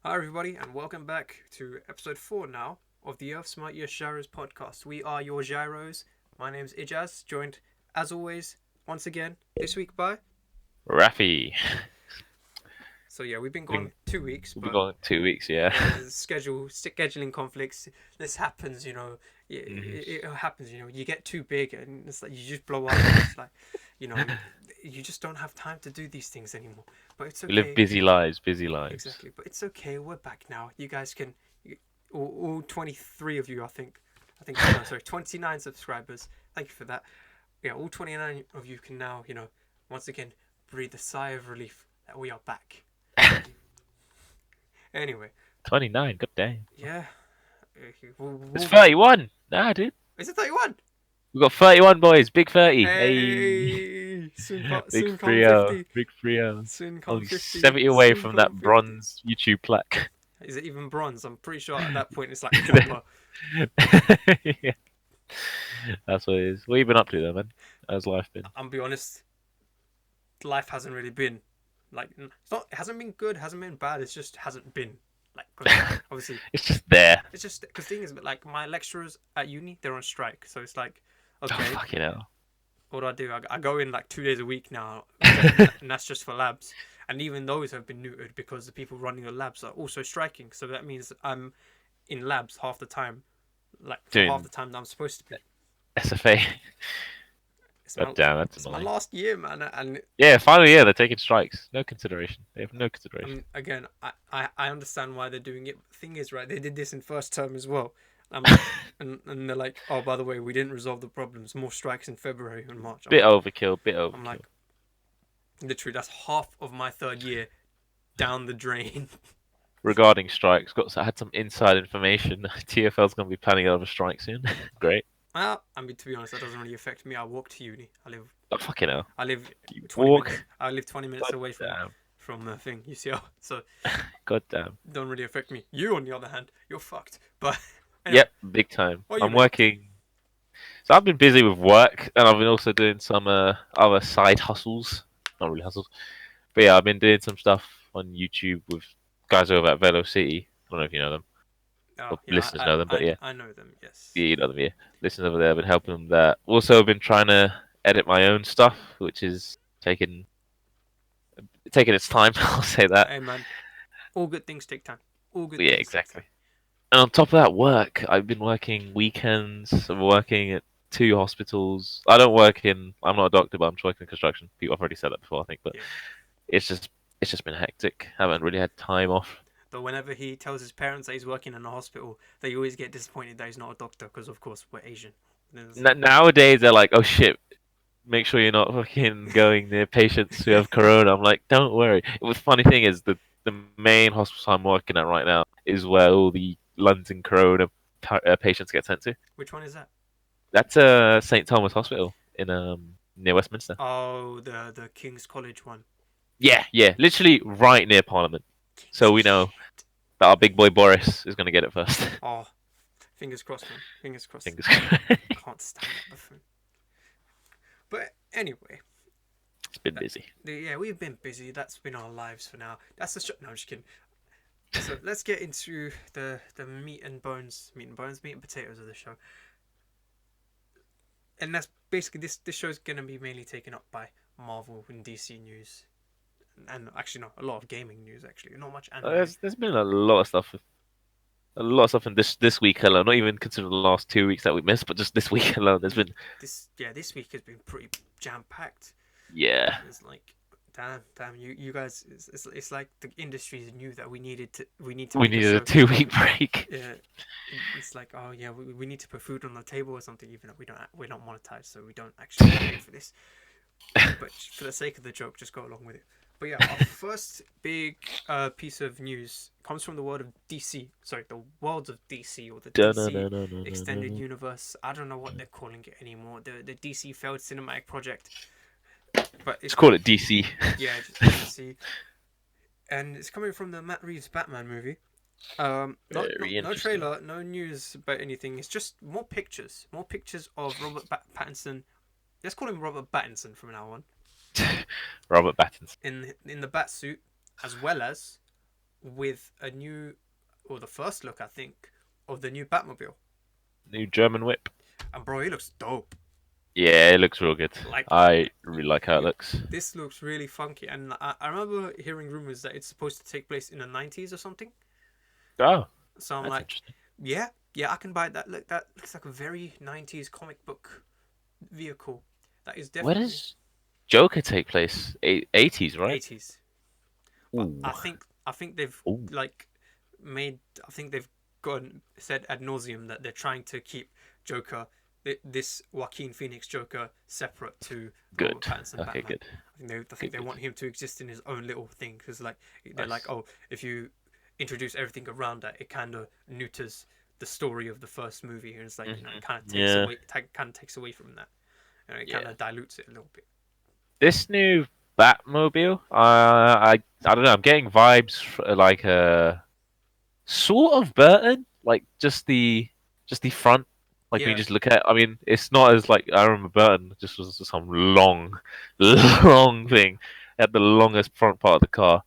Hi, everybody, and welcome back to episode 4 now of the Earth's Mightiest Gyros podcast. We are your Gyros. My name's Ijaz, joined, as always, once again, this week by. Raffy. So, yeah, we've been Been, gone 2 weeks, we'll be but gone 2 weeks, yeah. scheduling conflicts. This happens, hmm it happens, you get too big and it's like you just blow up. And it's like, you know, you just don't have time to do these things anymore. But it's We live okay. busy lives, busy lives. Exactly, but it's okay. We're back now. You guys can, all 23 of you, I think, no, sorry, 29 subscribers. Thank you for that. Yeah, all 29 of you can now, once again, breathe a sigh of relief that we are back. Anyway, 29, good day. yeah, It's 31. Nah, dude. is it 31? We got 31 boys. Big 30. Hey. Hey, Big soon come 3-0. 50. Big 3-0. Soon come Only 50. 70 away Soon from come that 50. bronze YouTube plaque. Is it even bronze? I'm pretty sure at that point it's like copper. Yeah, that's what it is. What have you been up to though, man? How's life been? I'll be honest, life hasn't really been like it's not. It hasn't been good. Hasn't been bad. It's just hasn't been like because obviously It's just there. it's just because thing is like my lecturers at uni they're on strike, so it's like Oh, okay, fucking hell. what do I do? I go in like 2 days a week now, and that's just for labs. And even those have been neutered because the people running the labs are also striking. So that means I'm in labs half the time, like for half the Doing time that I'm supposed to be. SFA. It's God my damn, that's it's my annoying. last year, man, and Yeah, finally, yeah, they're taking strikes. No consideration. They have no I consideration. mean, again, I understand why they're doing it. Thing is, right, they did this in first term as well. I'm like, and they're like, oh, by the way, we didn't resolve the problems. More strikes in February and March. Bit overkill, bit I'm overkill. like, literally, that's half of my third year down the drain. Regarding strikes, I had some inside information. TFL's going to be planning another strike soon. Great. Well, I mean, to be honest, that doesn't really affect me. I walk to uni. Oh, fucking hell. I live You 20 minutes. walk? I live 20 minutes God away damn. from the thing UCL, so God damn. don't really affect me. You, on the other hand, you're fucked. But anyway, Yep, big time. what have you I'm been up to? working. So I've been busy with work, and I've been also doing some other side hustles. Not really hustles. But yeah, I've been doing some stuff on YouTube with guys over at Velo City. I don't know if you know them. Oh, Or yeah, listeners know them, but yeah. I know them. Yes. Yeah, you know them, yeah. Listeners over there, I've been helping them there. Also, been trying to edit my own stuff, which is taking its time. I'll say that. Hey, man, all good things take time. All good Yeah, things take time. exactly. And on top of that, work. I've been working weekends. I'm working at two hospitals. I don't work in. I'm not a doctor, but I'm just working in construction. People, I've already said that before, I think. But Yeah. it's just it's just been hectic. Haven't really had time off. Though whenever he tells his parents that he's working in a hospital, they always get disappointed that he's not a doctor because, of course, we're Asian. Nowadays, they're like, "Oh shit, make sure you're not fucking going near patients who have corona." I'm like, don't worry. The funny thing is the main hospital I'm working at right now is where all the London corona patients get sent to. Which one is that? That's St Thomas Hospital in near Westminster. Oh, the King's College one. Yeah, yeah, literally right near Parliament. King's So we know shit. that our big boy Boris is going to get it first. Oh, fingers crossed, man. Fingers crossed. Fingers crossed. Can't stand that buffoon. But anyway, It's been busy. yeah, we've been busy. That's been our lives for now. That's the show. No, I'm just kidding. So let's get into the meat and potatoes of the show. And that's basically this show's gonna be mainly taken up by Marvel and DC news, and actually not a lot of gaming news. Actually, not much anime. There's been a lot of stuff in this week alone. Not even considering the last 2 weeks that we missed, but just this week alone, there's been This week has been pretty jam packed. yeah. It's like, damn, you guys. It's like the industries knew that we need to We make a needed a show. 2 week break. Yeah, it's like, oh yeah, we need to put food on the table or something. Even though we're not monetized, so we don't actually pay for this. But for the sake of the joke, just go along with it. But yeah, our first big piece of news comes from the world of DC. Sorry, the worlds of DC, or the DC extended Dun-dun-dun-dun-dun-dun. universe. I don't know what they're calling it anymore. The DC failed cinematic project, but it's Let's call it DC. yeah, just DC, and it's coming from the Matt Reeves Batman movie. Very No interesting. trailer, no news about anything. It's just more pictures of Pattinson. Let's call him Robert Pattinson from now on Robert Pattinson. in the Batsuit, as well as with a new, or the first look, I think, of the new Batmobile. New German whip. And bro, it looks dope. Yeah, it looks real good. Like, I really like how it yeah, looks. this looks really funky. And I remember hearing rumors that it's supposed to take place in the 90s or something. Oh, So I'm that's like, interesting. yeah, yeah, I can buy that. Look, that looks like a very 90s comic book vehicle. That is Where definitely does Joker take place? 80s, right? 80s. But Ooh. I think they've Ooh. like made I think they've gone said ad nauseum that they're trying to keep Joker, this Joaquin Phoenix Joker, separate to Robert Good. Pattinson Okay, Batman. good. I think they Good. want him to exist in his own little thing, because like they're like, Nice. oh, if you introduce everything around that, it kind of neuters the story of the first movie, and it's like, it kind of takes Yeah. away kind of takes away from that. It kind Yeah. of dilutes it a little bit. This new Batmobile, I don't know. I'm getting vibes like sort of Burton, like just the front. Like when you Yeah, just look at it, I mean, it's not as like I remember Burton just was some long, long thing at the longest front part of the car.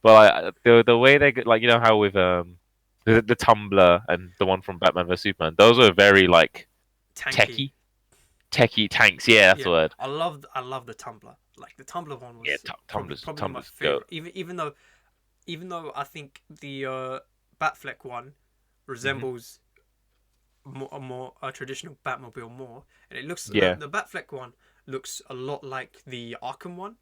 But the way they like how with the Tumbler and the one from Batman vs Superman, those are very like tanky. techie techie tanks. Yeah, that's Yeah, the word. I love the Tumblr. Like the Tumblr one Yeah, was Tumblers probably my Tumblers go. favorite. Even though I think the Batfleck one Hmm. resembles a traditional Batmobile more, and it looks Yeah. the Batfleck one looks a lot like the Arkham one.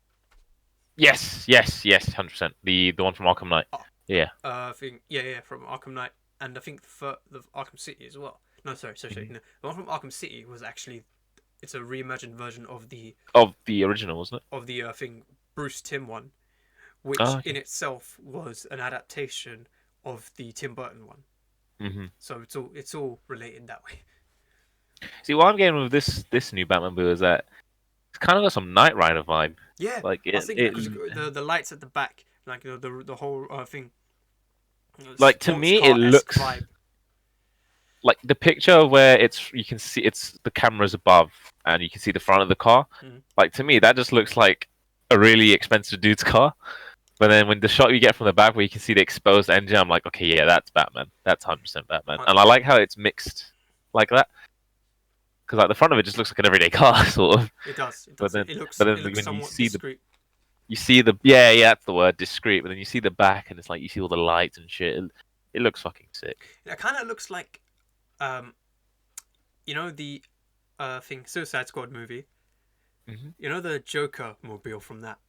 Yes, 100%. The one from Arkham Knight. Uh, Yeah. I think, yeah, from Arkham Knight, and I think the Arkham City as well. No, sorry. Hmm. No, the one from Arkham City was actually, it's a reimagined version of the Of the original, wasn't it? thing, Bruce Timm one, which Oh, in okay. itself was an adaptation of the Tim Burton one. Hmm. So it's all related that way. See, what I'm getting with this new Batmobile is that it's kind of got some Knight Rider vibe. Yeah, Like I was thinking that it because the lights at the back, like the whole thing, like to sports me it car esque looks vibe. like the picture where you can see it's the cameras above and you can see the front of the car. Mm. Like to me that just looks like a really expensive dude's car. But then when the shot you get from the back where you can see the exposed engine, I'm like, okay, yeah, that's Batman. That's 100% Batman. And I like how it's mixed like that. Because like the front of it just looks like an everyday car, sort of. It does. It But does. then, It looks but it then looks when somewhat discreet. you see the yeah, that's the word, discreet. But then you see the back, and it's like you see all the lights and shit. It looks fucking sick. It kind of looks like, um, the thing Suicide Squad movie. Hmm. The Joker mobile from that.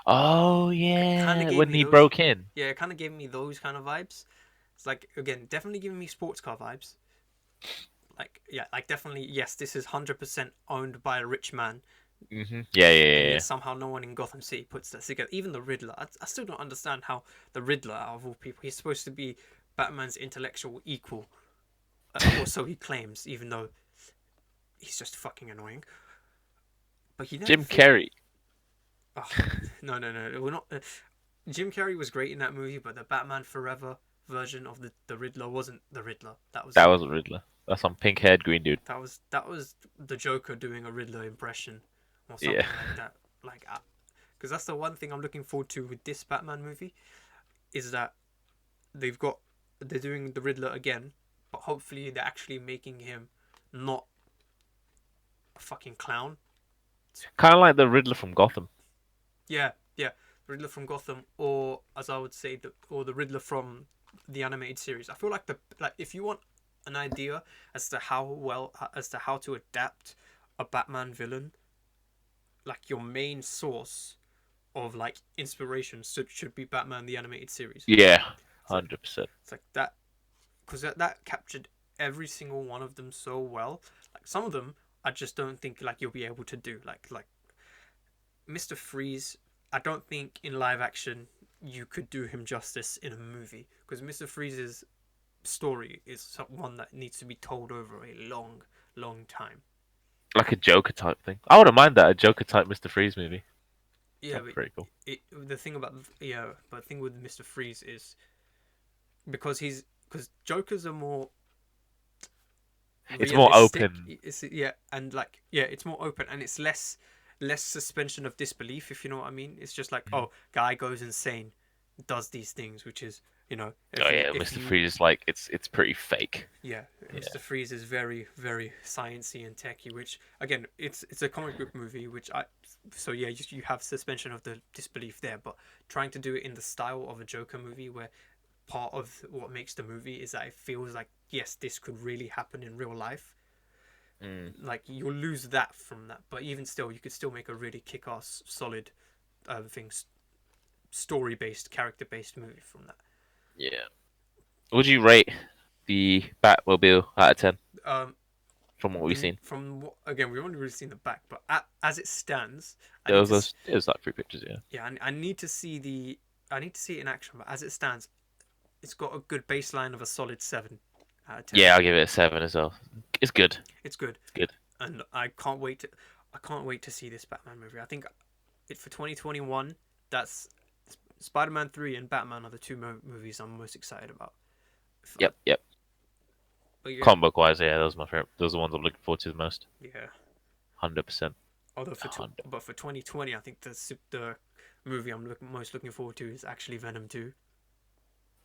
Oh It kind of yeah, gave when me he those. broke in. Yeah, it kind of gave me those kind of vibes. It's like, again, definitely giving me sports car vibes. Like, yeah, like definitely, yes, this is 100% owned by a rich man, Yeah, yeah, and yeah, yet yeah. somehow no one in Gotham City puts that together. Even the Riddler, I still don't understand how the Riddler, out of all people, he's supposed to be Batman's intellectual equal, or so he claims, even though he's just fucking annoying. But he never Jim fit. Carrey. Oh, no, we're not. Jim Carrey was great in that movie, but the Batman Forever version of the Riddler wasn't the Riddler. That was That wasn't Riddler. That's some pink-haired green dude. that was the Joker doing a Riddler impression, or Yeah. something like that. Like, because that's the one thing I'm looking forward to with this Batman movie, is that they've got they're doing the Riddler again, but hopefully they're actually making him not a fucking clown. Kind of like the Riddler from Gotham. Yeah, Riddler from Gotham, or as I would say, the Riddler from the animated series. I feel like if you want an idea as to how to adapt a Batman villain, like your main source of like inspiration should be Batman the animated series. Yeah, It's like 100%. it's like that, because that captured every single one of them so well. Like some of them, I just don't think like you'll be able to do. Like Mr. Freeze, I don't think in live action you could do him justice in a movie, because Mr. Freeze's story is one that needs to be told over a long, long time. Like a Joker type thing. I wouldn't mind that, a Joker type Mr. Freeze movie. Yeah, That'd be but pretty cool. the thing about but the thing with Mr. Freeze is because Jokers are more It's more realistic. open. It's more open, and it's less suspension of disbelief, if you know what I mean. It's just like, Mhm. oh, guy goes insane, does these things, which is, Oh if you yeah, if Mr. you Freeze is like it's pretty fake. yeah, Yeah. Mr. Freeze is very, very sciencey and techy, which again, it's a comic book movie, which I so yeah, you have suspension of the disbelief there, but trying to do it in the style of a Joker movie, where part of what makes the movie is that it feels like, yes, this could really happen in real life. Mm. Like, you'll lose that from that, but even still, you could still make a really kick-ass, solid, things, story-based, character-based movie from that. Yeah. Would you rate the Batmobile out of 10 Um, from what we've seen? from what, again, we've only really seen the back, but as it stands, I There need was to it was like 3 pictures, yeah. yeah, I need to see I need to see it in action. But as it stands, it's got a good baseline of a solid 7 out of 10. Yeah, I'll give it a 7 as well. It's good. It's good, It's good. and I can't wait to see this Batman movie. I think it for 2021. That's Spider-Man 3 and Batman are the two movies I'm most excited about. Yep, yep. But yeah, Comic book wise, yeah, those are my favorite. Those are the ones I'm looking forward to the most. yeah. 100%. Although Hundred. but for 2020, I think the movie I'm most looking forward to is actually Venom 2.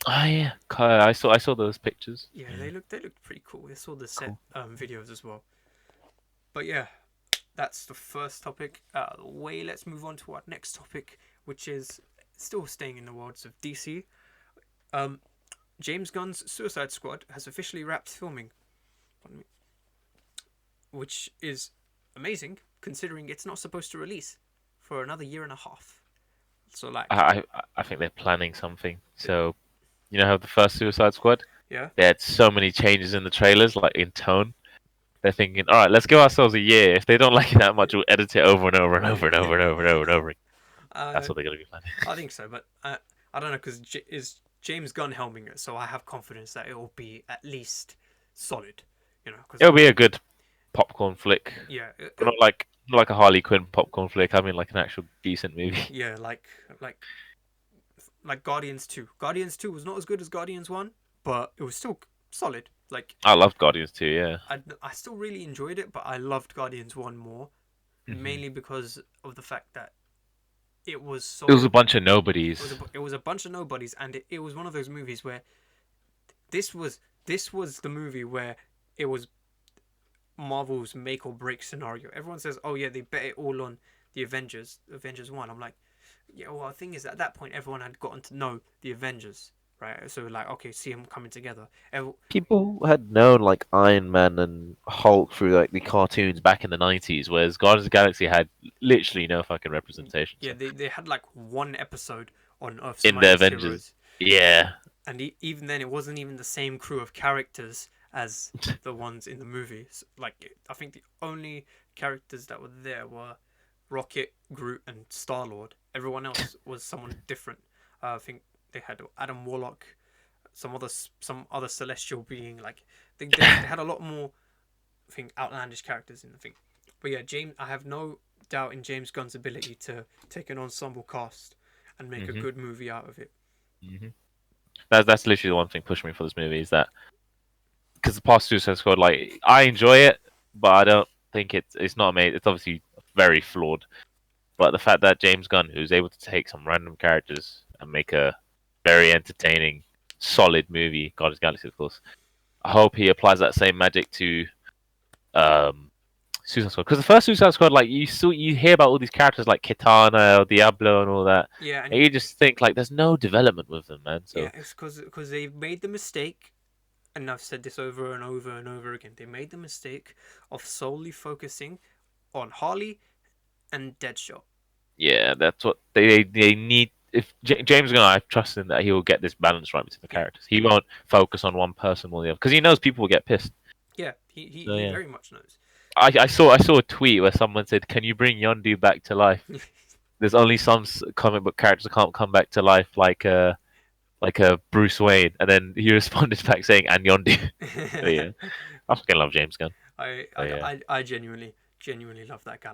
Oh yeah, I saw those pictures. Yeah, Yeah, they looked pretty cool. I saw the set cool. videos as well. But yeah, that's the first topic out of the way. Let's move on to our next topic, which is still staying in the worlds of DC. Um, James Gunn's Suicide Squad has officially wrapped filming, which is amazing considering it's not supposed to release for another year and a half. So like, I think they're planning something. So you know how the first Suicide Squad, yeah, they had so many changes in the trailers, like in tone. They're thinking, all right, let's give ourselves a year. If they don't like it that much, we'll edit it over and over and over and over and over and over and over. That's uh, what they're gonna be planning. I think so, but I don't know because is James Gunn helming it, so I have confidence that it will be at least solid. Because It'll be a good popcorn flick, yeah, but not like a Harley Quinn popcorn flick. I mean, like an actual decent movie. yeah, like like Guardians 2. Guardians 2 was not as good as Guardians 1, but it was still solid. Like, I loved Guardians too. Yeah. I still really enjoyed it, but I loved Guardians 1 more, Hmm. mainly because of the fact that it was It was a so. bunch of nobodies. It was a bunch of nobodies, and it was one of those movies where this was the movie where it was Marvel's make or break scenario. Everyone says, "Oh yeah, they bet it all on the Avengers 1." I'm like, yeah. Well, the thing is, at that point, everyone had gotten to know the Avengers, right? So like, okay, see them coming together. People had known like Iron Man and Hulk through like the cartoons back in the 90s, whereas Guardians of the Galaxy had literally no fucking representation. Yeah, So they had like one episode on Earth's in the Mightiest Avengers, Heroes, yeah, and even then, it wasn't even the same crew of characters as the ones in the movies. Like, I think the only characters that were there were Rocket, Groot, and Star Lord. Everyone else was someone different. I think they had Adam Warlock, some other celestial being. Like, they had a lot more, I think, outlandish characters in the thing. But yeah, I have no doubt in James Gunn's ability to take an ensemble cast and make a hmm good movie out of it. hmm that's literally the one thing pushing me for this movie is that because the past Suicide Squad, like I enjoy it, but I don't think it's not made. It's obviously very flawed. But the fact that James Gunn, who's able to take some random characters and make a very entertaining, solid movie, Guardians of the Galaxy, of course. I hope he applies that same magic to um, Suicide Squad. Because the first Suicide Squad, like you hear about all these characters like Kitana or Diablo and all that, Yeah, and and you just think like there's no development with them, man. yeah, So it's because they made the mistake, and I've said this over and over and over again. They made the mistake of solely focusing on Harley and Deadshot. yeah, that's what they need. If James Gunn, I trust in that he will get this balance right between the Yeah, characters. He won't focus on one person more than the other because he knows people will get pissed. yeah, he So he yeah, very much knows. I saw a tweet where someone said, "Can you bring Yondu back to life?" There's only some comic book characters that can't come back to life, like a Bruce Wayne, and then he responded back saying, "And Yondu." So yeah, I fucking love James Gunn. I, So I, yeah. I genuinely love that guy.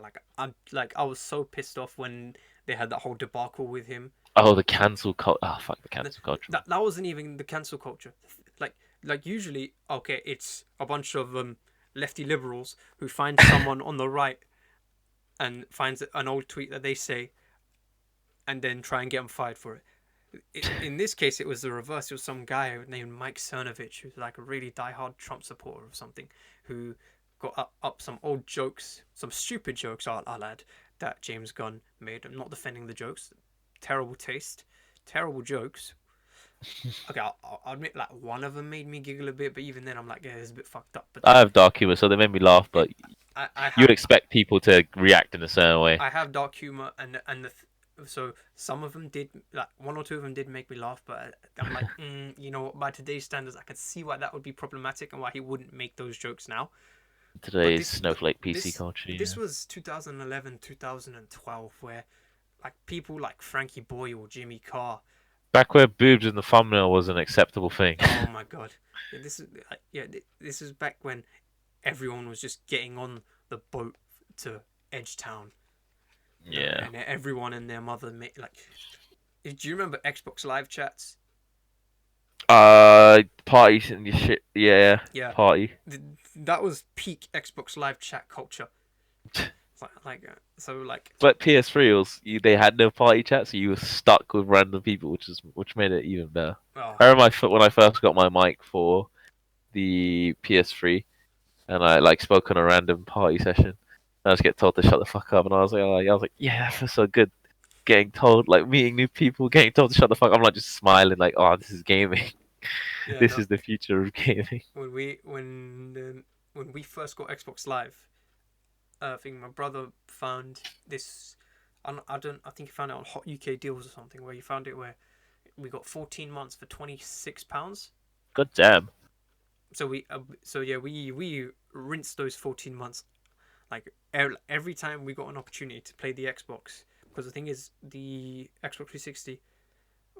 I was so pissed off when they had that whole debacle with him. Oh, the cancel culture. Oh, fuck the Th- cancel culture, man. that wasn't even the cancel culture. Like usually, okay, it's a bunch of lefty liberals who find someone on the right and finds an old tweet that they say, and then try and get them fired for it. In this case, it was the reverse. It was some guy named Mike Cernovich, who's like a really diehard Trump supporter or something, who got up some old jokes, some stupid jokes, I'll add, that James Gunn made. I'm not defending the jokes. Terrible taste, terrible jokes. Okay, I'll admit, like, one of them made me giggle a bit, but even then, I'm like, yeah, it's a bit fucked up. But I then, have dark humor, so they made me laugh, yeah, but I you'd have expect people to react in a certain way. I have dark humor, so some of them did, like one or two of them did make me laugh, but I'm like, you know what? By today's standards, I could see why that would be problematic and why he wouldn't make those jokes now. But Today's snowflake PC this culture. this Yeah. was 2011, 2012, where like people like Frankie Boyle or Jimmy Carr. Back where boobs in the thumbnail was an acceptable thing. Oh my god, yeah, this is back when everyone was just getting on the boat to Edgetown. Yeah. And everyone and their mother made like. Do you remember Xbox Live chats? Parties and your shit. Yeah. Yeah, Party. that was peak Xbox Live chat culture. So like. But PS3 was they had no party chat, so you were stuck with random people, which made it even better. Oh, I remember when I first got my mic for the PS3, and I like spoke on a random party session. I just get told to shut the fuck up, and I was like, yeah, that feels so good. Getting told, like meeting new people, getting told to shut the fuck up. I'm like just smiling, like, oh, this is gaming. yeah, This no. is the future of gaming. When we first got Xbox Live, I think my brother found this. I think he found it on Hot UK Deals or something, where he found it where we got 14 months for £26. God damn. We rinsed those 14 months like every time we got an opportunity to play the Xbox, because the thing is the Xbox 360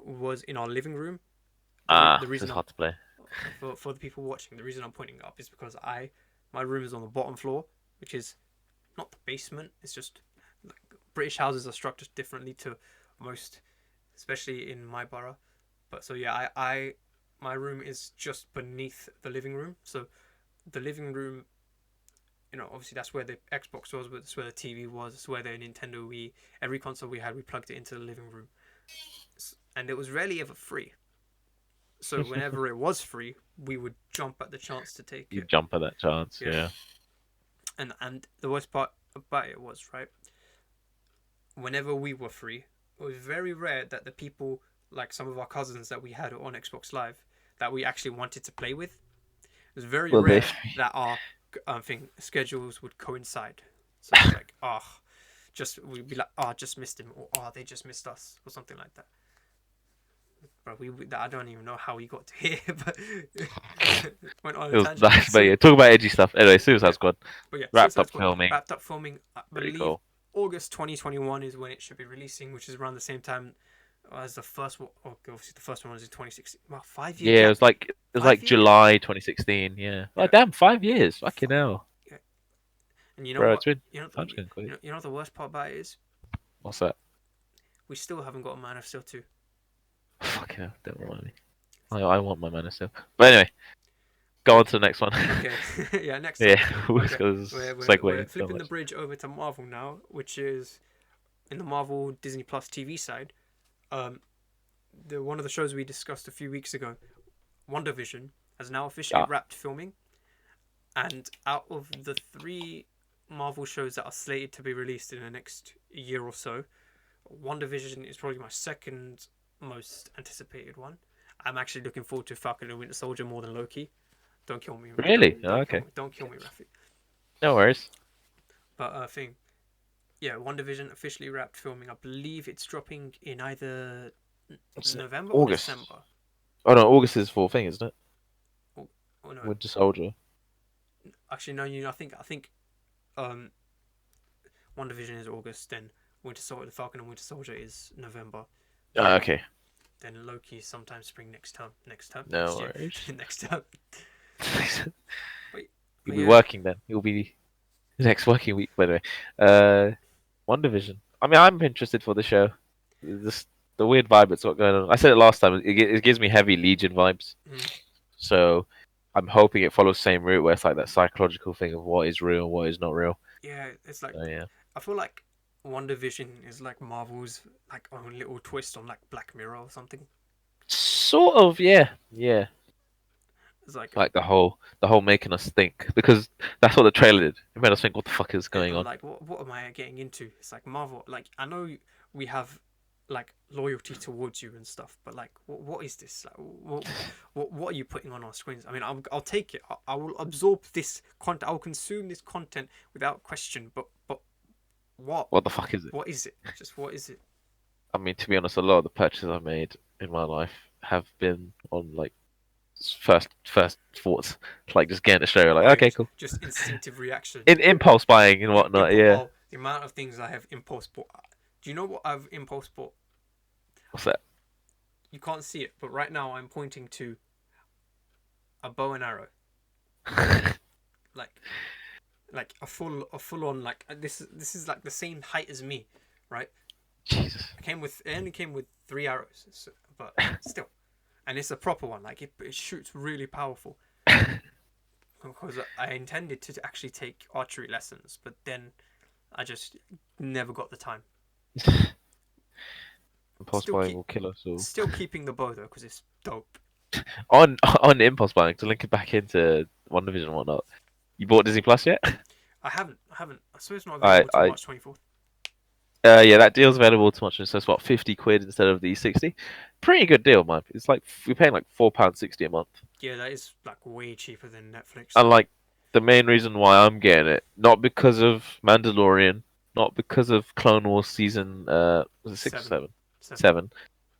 was in our living room. The This is reason hard to play. for the people watching, the reason I'm pointing it up is because my room is on the bottom floor, which is not the basement. It's just like, British houses are structured differently to most, especially in my borough. But so yeah, I my room is just beneath the living room. So the living room, obviously that's where the Xbox was, but that's where the TV was, that's where the Nintendo Wii, every console we had, we plugged it into the living room, and it was rarely ever free. So whenever it was free, we would jump at the chance to take You it. jump at that chance, yeah. And the worst part about it was, right, whenever we were free, it was very rare that the people, like some of our cousins that we had on Xbox Live, that we actually wanted to play with. It was very Well, they rare that our schedules would coincide. So it's like, we'd be like, just missed him, or they just missed us, or something like that. Bro, I don't even know how we got to here, but went on it a was tangent. nice, but yeah, talk about edgy stuff. Anyway, Suicide Squad But yeah, wrapped Suicide up Squad filming. wrapped up filming. I Pretty believe cool. August 2021 is when it should be releasing, which is around the same time as the first one. Oh, obviously the first one was in 2016. Wow, 5 year Yeah, gap. it was like 5 year gap. July 2016. Yeah. Oh Yeah. damn, 5 years. Fucking hell, Yeah. And you know bro. what? It's been You know, time's going quick. you know what the worst part about it is? What's that? We still haven't got a Man of Steel 2. Fucking hell, don't remind me. I want my mana still. But anyway, go on to the next one. Okay, yeah, next Yeah, up. because We're segueing so flipping the much. bridge over to Marvel now, which is in the Marvel Disney Plus TV side. One of the shows we discussed a few weeks ago, WandaVision, has now officially wrapped filming. And out of the 3 Marvel shows that are slated to be released in the next year or so, WandaVision is probably my second most anticipated one. I'm actually looking forward to Falcon and Winter Soldier more than Loki. Don't kill me. Really? Okay. Don't kill me, Rafi. No worries. But WandaVision officially wrapped filming. I believe it's dropping in either November August. or December. Oh no, August is full thing, isn't it? Oh no. Winter Soldier. Actually, no. I think WandaVision is August. Then the Falcon and Winter Soldier is November. Okay. Then Loki sometime spring next term. No worries. Next term. You'll be working then. You'll be the next working week, by the way. WandaVision. I mean, I'm interested for the show. The weird vibe it's got going on. I said it last time. It gives me heavy Legion vibes. So I'm hoping it follows the same route where it's like that psychological thing of what is real and what is not real. Yeah, it's like yeah. I feel like WandaVision is like Marvel's like own little twist on like Black Mirror or something. Sort of, yeah, yeah. It's like, Like the whole making us think, because that's what the trailer did. It made us think, what the fuck is and going I'm on? like, what am I getting into? It's like Marvel. Like, I know we have like loyalty towards you and stuff, but like, what is this? Like, what are you putting on our screens? I mean, I'll take it. I will absorb this content. I'll consume this content without question. But what? What the fuck is it? What is it? Just what is it? I mean, to be honest, a lot of the purchases I've made in my life have been on like first thoughts, like just getting it straight away, Oh, like yeah, okay, cool. just instinctive reaction. In impulse buying and whatnot, yeah. Oh, the amount of things I have impulse bought. Do you know what I've impulse bought? What's that? You can't see it, but right now I'm pointing to a bow and arrow, like a full on like this is like the same height as me, right? Jesus. It only came with 3 arrows, so, but still, and it's a proper one. Like it shoots really powerful. Because I intended to actually take archery lessons, but then I just never got the time. Impulse buying will kill us all. Still keeping the bow though, because it's dope. On impulse buying, to link it back into WandaVision and whatnot. You bought Disney Plus yet? I haven't. I suppose it's not available until March 24th. Yeah, that deal's available to much. So it's what, 50 quid instead of the 60. Pretty good deal, man. It's like we're paying like £4.60 a month. Yeah, that is like way cheaper than Netflix. And like the main reason why I'm getting it, not because of Mandalorian, not because of Clone Wars season was it 6 or 7? 7.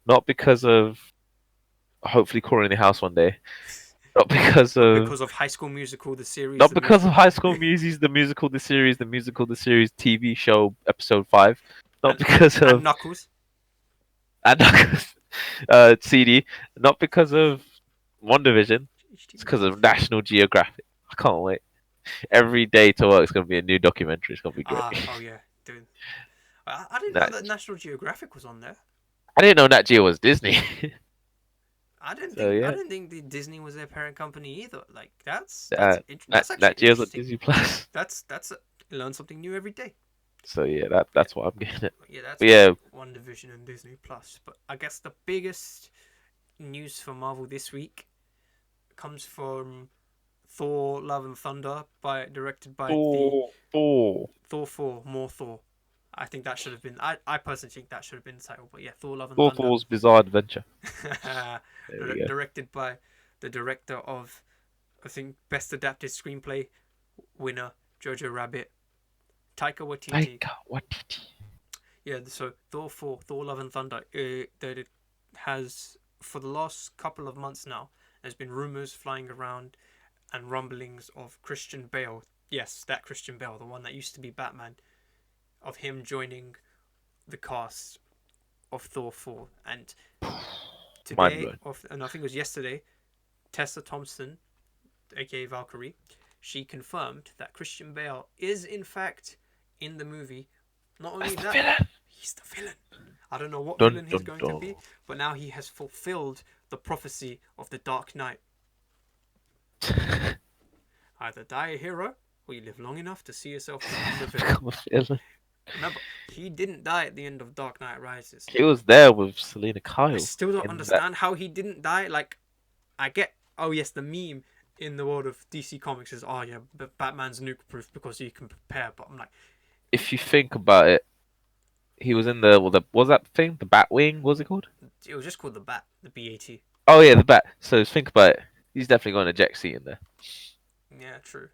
Not because of hopefully Corey in the House one day. Not because of High School Musical, the series. Not because of High School Musical, the musical, the series, TV show, episode 5. Not because of and Knuckles. And Knuckles, CD. Not because of WandaVision. It's because of National Geographic. I can't wait. Every day to work is going to be a new documentary. It's going to be great. Oh yeah, dude. I didn't know that National Geographic was on there. I didn't know Nat Geo was Disney. I didn't think the Disney was their parent company either. Like that's actually Nat Geo's on interesting. Disney Plus. Learn something new every day. So yeah, that's why I'm getting it. Yeah, that's WandaVision and Disney Plus. But I guess the biggest news for Marvel this week comes from Thor: Love and Thunder, directed by Thor 4, More Thor. I think that should have been. I personally think that should have been the title. But yeah, Thor: Love and Thunder. Thor's Bizarre Adventure. Directed by the director of, I think, Best Adapted Screenplay winner Jojo Rabbit, Taika Waititi. Yeah, so Thor: Love and Thunder. That it has for the last couple of months now. There's been rumors flying around and rumblings of Christian Bale. Yes, that Christian Bale, the one that used to be Batman, of him joining the cast of Thor 4. And today, and I think it was yesterday, Tessa Thompson, aka Valkyrie, she confirmed that Christian Bale is in fact in the movie. Not only that, he's the villain. I don't know what villain he's going to be, but now he has fulfilled the prophecy of the Dark Knight. Either die a hero, or you live long enough to see yourself become the villain. Remember, he didn't die at the end of Dark Knight Rises. He was there with Selena Kyle. I still don't understand how he didn't die. Like, I get, the meme in the world of DC Comics is, but Batman's nuke-proof because he can prepare. But I'm like, if you think about it, he was in was that thing, the Batwing? What was it called? It was just called the Bat, the BAT. Oh yeah, the Bat. So think about it. He's definitely got an eject seat in there. Yeah, true.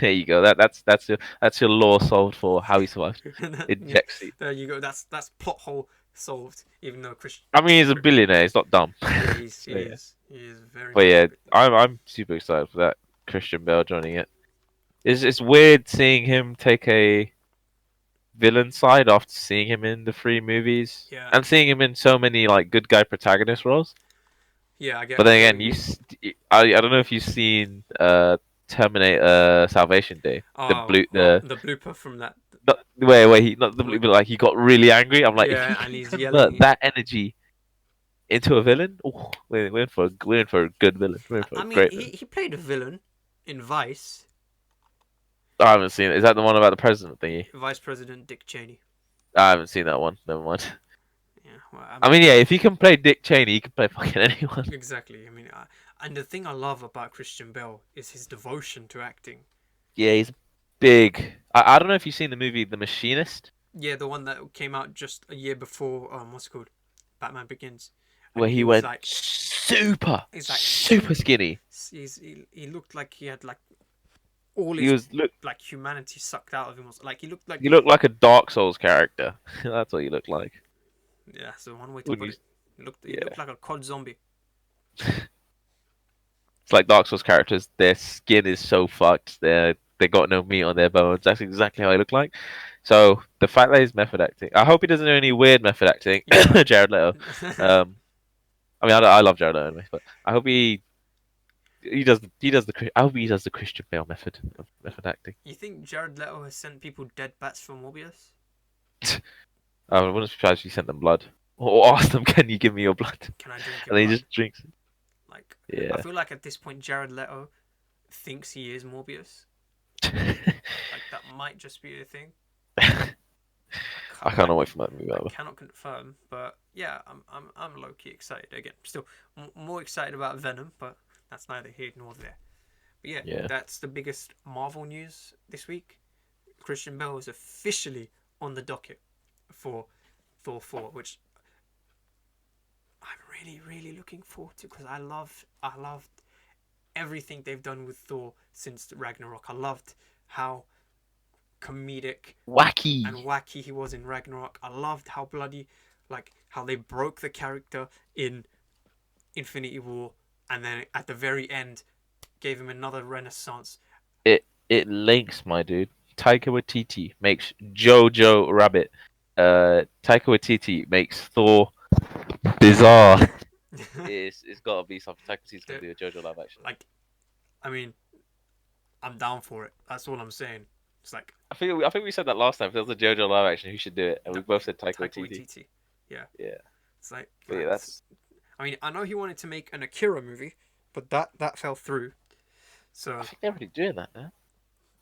There you go. That's your lore solved for how he survived. Eject seat. There you go. That's plot hole solved. Even though Christian. I mean, he's a billionaire. He's not dumb. Yeah, he is very. But yeah, I'm super excited for that Christian Bale joining it. It's weird seeing him take a villain side after seeing him in the 3 movies. Yeah. And seeing him in so many like good guy protagonist roles. Yeah, I get. But then again, I don't know if you've seen Terminator Salvation Day. The blooper from that. Where he not the blooper, but like he got really angry. I'm like, yeah, if and he's convert that energy into a villain, we're in for a good villain. We're in for a great villain. He played a villain in Vice. I haven't seen it. Is that the one about the president thingy? Vice President Dick Cheney. I haven't seen that one. Never mind. Yeah, well, I mean, yeah, if he can play Dick Cheney, he can play fucking anyone. exactly. I mean, and the thing I love about Christian Bale is his devotion to acting. Yeah, he's big. I don't know if you've seen the movie The Machinist, Yeah, the one that came out just a year before what's it called, Batman Begins, and where he he was went like, super, he's like super skinny. he looked like he had like all He his was look. like humanity sucked out of him. Like he looked like He looked like a Dark Souls character. That's what he looked like. yeah. So one way to When put you, it, he yeah, looked like a COD zombie. it's like Dark Souls characters. Their skin is so fucked. They got no meat on their bones. That's exactly how he looked like. So the fact that he's method acting, I hope he doesn't do any weird method acting. Yeah. Jared Leto. Um, I mean, I love Jared Leto anyway, but I hope I hope he does the Christian Bale method of method acting. You think Jared Leto has sent people dead bats for Morbius? I wouldn't be surprised if he sent them blood or asked them, "Can you give me your blood?" Can I drink And your then he blood? just drinks it. Like, I Yeah. feel like at this point Jared Leto thinks he is Morbius. Like that might just be a thing. I can't wait for that movie. I cannot confirm, but yeah, I'm low key excited. Again, still more excited about Venom, but that's neither here nor there. But yeah, Yeah. that's the biggest Marvel news this week. Christian Bale is officially on the docket for Thor 4, which I'm really looking forward to because I loved everything they've done with Thor since Ragnarok. I loved how comedic Wacky. and wacky he was in Ragnarok. I loved how bloody, like, how they broke the character in Infinity War and then at the very end gave him another renaissance. It links, my dude. Taika Waititi makes Jojo Rabbit. Taika Waititi makes Thor bizarre. It's gotta be something. Taika Waititi's gonna do a Jojo live action. Like, I mean, I'm down for it. That's all I'm saying. It's like I think we said that last time. If there was a JoJo live action, who should do it? And we both said Taika Waititi. Yeah. Yeah. It's like But yeah, that's. I mean, I know he wanted to make an Akira movie, but that fell through. So I think they're already doing that now.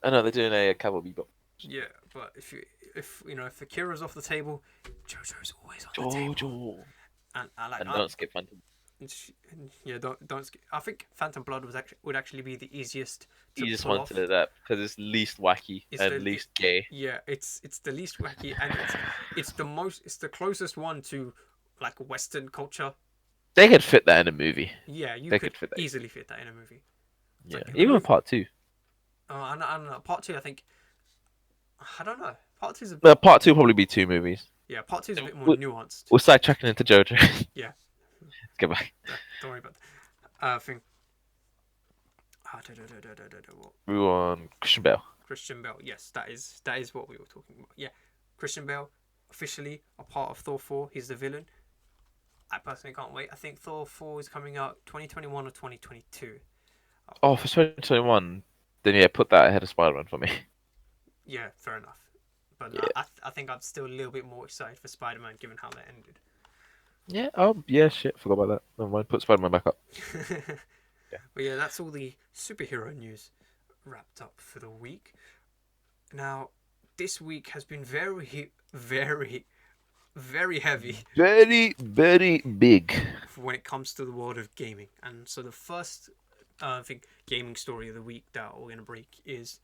I know they're doing a Cowboy Bebop. yeah, but if Akira's off the table, JoJo's always on the table. JoJo. And I like And don't skip Phantom. Yeah, don't. I think Phantom Blood would actually be the easiest to You just pull want off. to do that because it's least wacky and least gay. Yeah, it's the least wacky and it's the closest one to like Western culture. They could fit that in a movie. Yeah, you They could could fit that. easily fit that in a movie. Yeah, like, even part 2. I don't know. Part 2, I think. I don't know. Part 2 is No, part 2 will probably be 2 movies. yeah. Part 2 is a bit more nuanced. We'll start tracking into JoJo. Yeah. Let's go back. Don't worry about that. Thing. What? We want Christian Bale. Christian Bale. Yes, that is what we were talking about. Yeah, Christian Bale officially a part of Thor 4. He's the villain. I personally can't wait. I think Thor 4 is coming out 2021 or 2022. Oh, for 2021, then yeah, put that ahead of Spider-Man for me. Yeah, fair enough. But Yeah. I think I'm still a little bit more excited for Spider-Man given how that ended. Yeah. Oh, yeah. Shit. Forgot about that. Never mind. Put Spider-Man back up. Yeah. But yeah, that's all the superhero news wrapped up for the week. Now, this week has been very heavy Very, very big. when it comes to the world of gaming. And so the first, I think, gaming story of the week that we're going to break is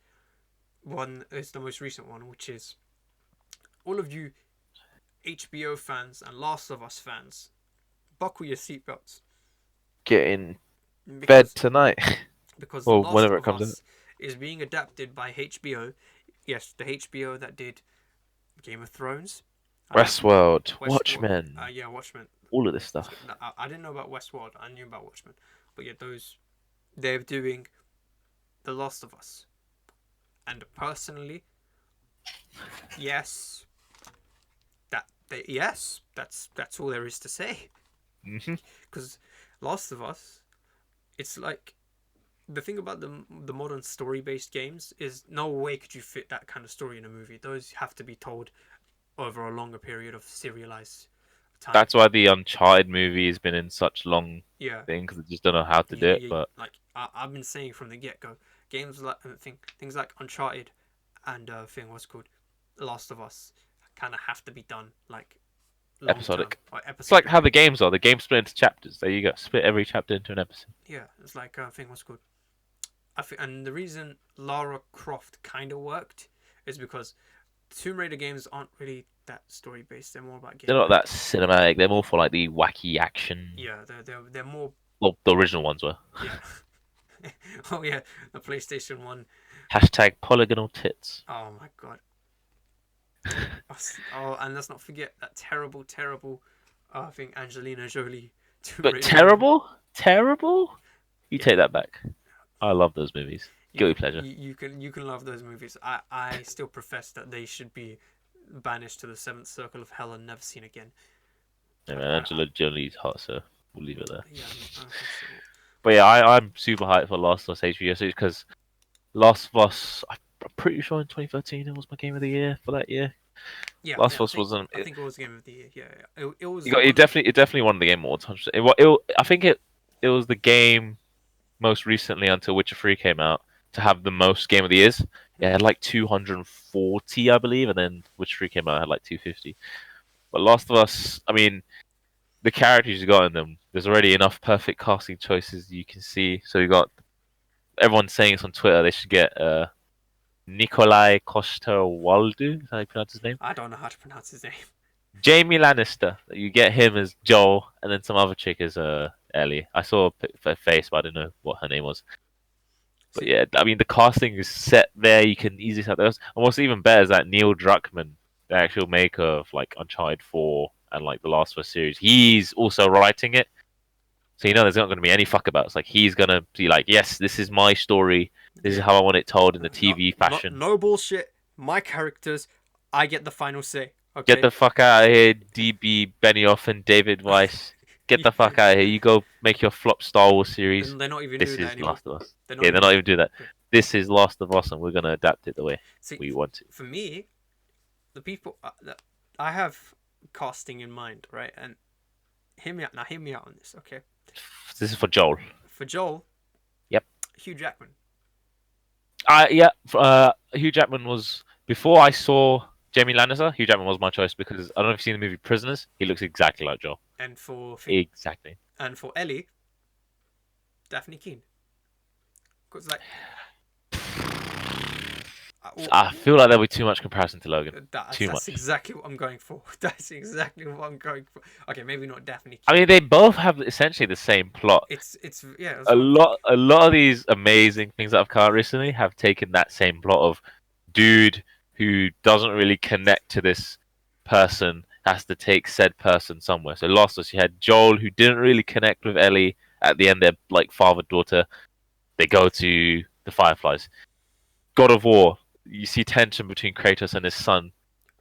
the most recent one, which is all of you HBO fans and Last of Us fans, buckle your seatbelts. Get in bed tonight. Because Well, Last whenever of it comes Us is being adapted by HBO. Yes, the HBO that did Game of Thrones. Westworld, Westworld. Watchmen, Yeah, Watchmen. all of this stuff. I didn't know about Westworld. I knew about Watchmen. But yeah, they're doing The Last of Us. And personally, yes, that's all there is to say. Mm-hmm. Because Last of Us, it's like the thing about the modern story-based games is no way could you fit that kind of story in a movie. Those have to be told over a longer period of serialized time. That's why the Uncharted movie has been in such long yeah thing because they just don't know how to do it. But like I've been saying from the get-go, games like things like Uncharted and what's called Last of Us kind of have to be done like long term Episodic. or It's like episodic. how the games are. The games split into chapters. There you go. Split every chapter into an episode. Yeah, it's like I think what's called. And the reason Lara Croft kind of worked is because Tomb Raider games aren't really that story based. They're more about They're gameplay. not that cinematic. They're more for like the wacky action. Yeah, they're more. Well, the original ones were. Yeah. Oh yeah, the PlayStation One. Hashtag polygonal tits. Oh my god. Oh, and let's not forget that terrible, terrible. I think Angelina Jolie. Tomb But Raider terrible, terrible. You Yeah. take that back. I love those movies. Guilty pleasure. You can love those movies. I still profess that they should be banished to the seventh circle of hell and never seen again. Yeah, man, Angela Jolie's hot, so we'll leave it there. Yeah, I think so. But yeah, I'm super hyped for Last of Us HBO series because Last of Us, I'm pretty sure in 2013 it was my game of the year for that year. Yeah, Last yeah, of Us wasn't. I think it was Game of the Year. Yeah, yeah. It was. It definitely won the Game Awards. 100%. I think it was the game most recently until Witcher 3 came out to have the most Game of the Years. Yeah, it had like 240, I believe, and then Witcher 3 came out, it had like 250. But Last of Us, I mean, the characters you got in them, there's already enough perfect casting choices you can see. So you got everyone's saying it's on Twitter. They should get Nikolai Coster-Waldau. Is that how you pronounce his name? I don't know how to pronounce his name. Jamie Lannister. You get him as Joel, and then some other chick as Ellie. I saw her face, but I didn't know what her name was. But yeah, I mean the casting is set there. You can easily set those. And what's even better is that Neil Druckmann, the actual maker of like Uncharted 4 and like the Last of Us series, he's also writing it. So you know there's not going to be any fuck abouts. Like he's going to be like, yes, this is my story. This is how I want it told in the TV fashion. No bullshit. My characters. I get the final say. Okay. Get the fuck out of here, DB Benioff and David Weiss. Get the fuck out of here. You go make your flop Star Wars series. They're not even This doing that is anymore. Last of Us. They're They're not even doing that. This is Last of Us, and we're gonna adapt it the way we want to. For me, the people I have casting in mind, right? And hear me out. Now, hear me out on this, okay? This is for Joel. For Joel. Yep. Hugh Jackman. Yeah. Hugh Jackman was before I saw Jamie Lannister. Hugh Jackman was my choice because I don't know if you've seen the movie Prisoners. He looks exactly like Joel. And for Exactly. And for Ellie, Daphne Keane. Because like, I feel like there'll be too much comparison to Logan. that's much. exactly what I'm going for. That's exactly what I'm going for. Okay, maybe not Daphne Keane. I mean, they both have essentially the same plot. It's yeah. A lot of these amazing things that have come out recently have taken that same plot of dude who doesn't really connect to this person has to take said person somewhere. So Lost Us, you had Joel who didn't really connect with Ellie. At the end, they're like father-daughter. They go to the Fireflies. God of War, you see tension between Kratos and his son.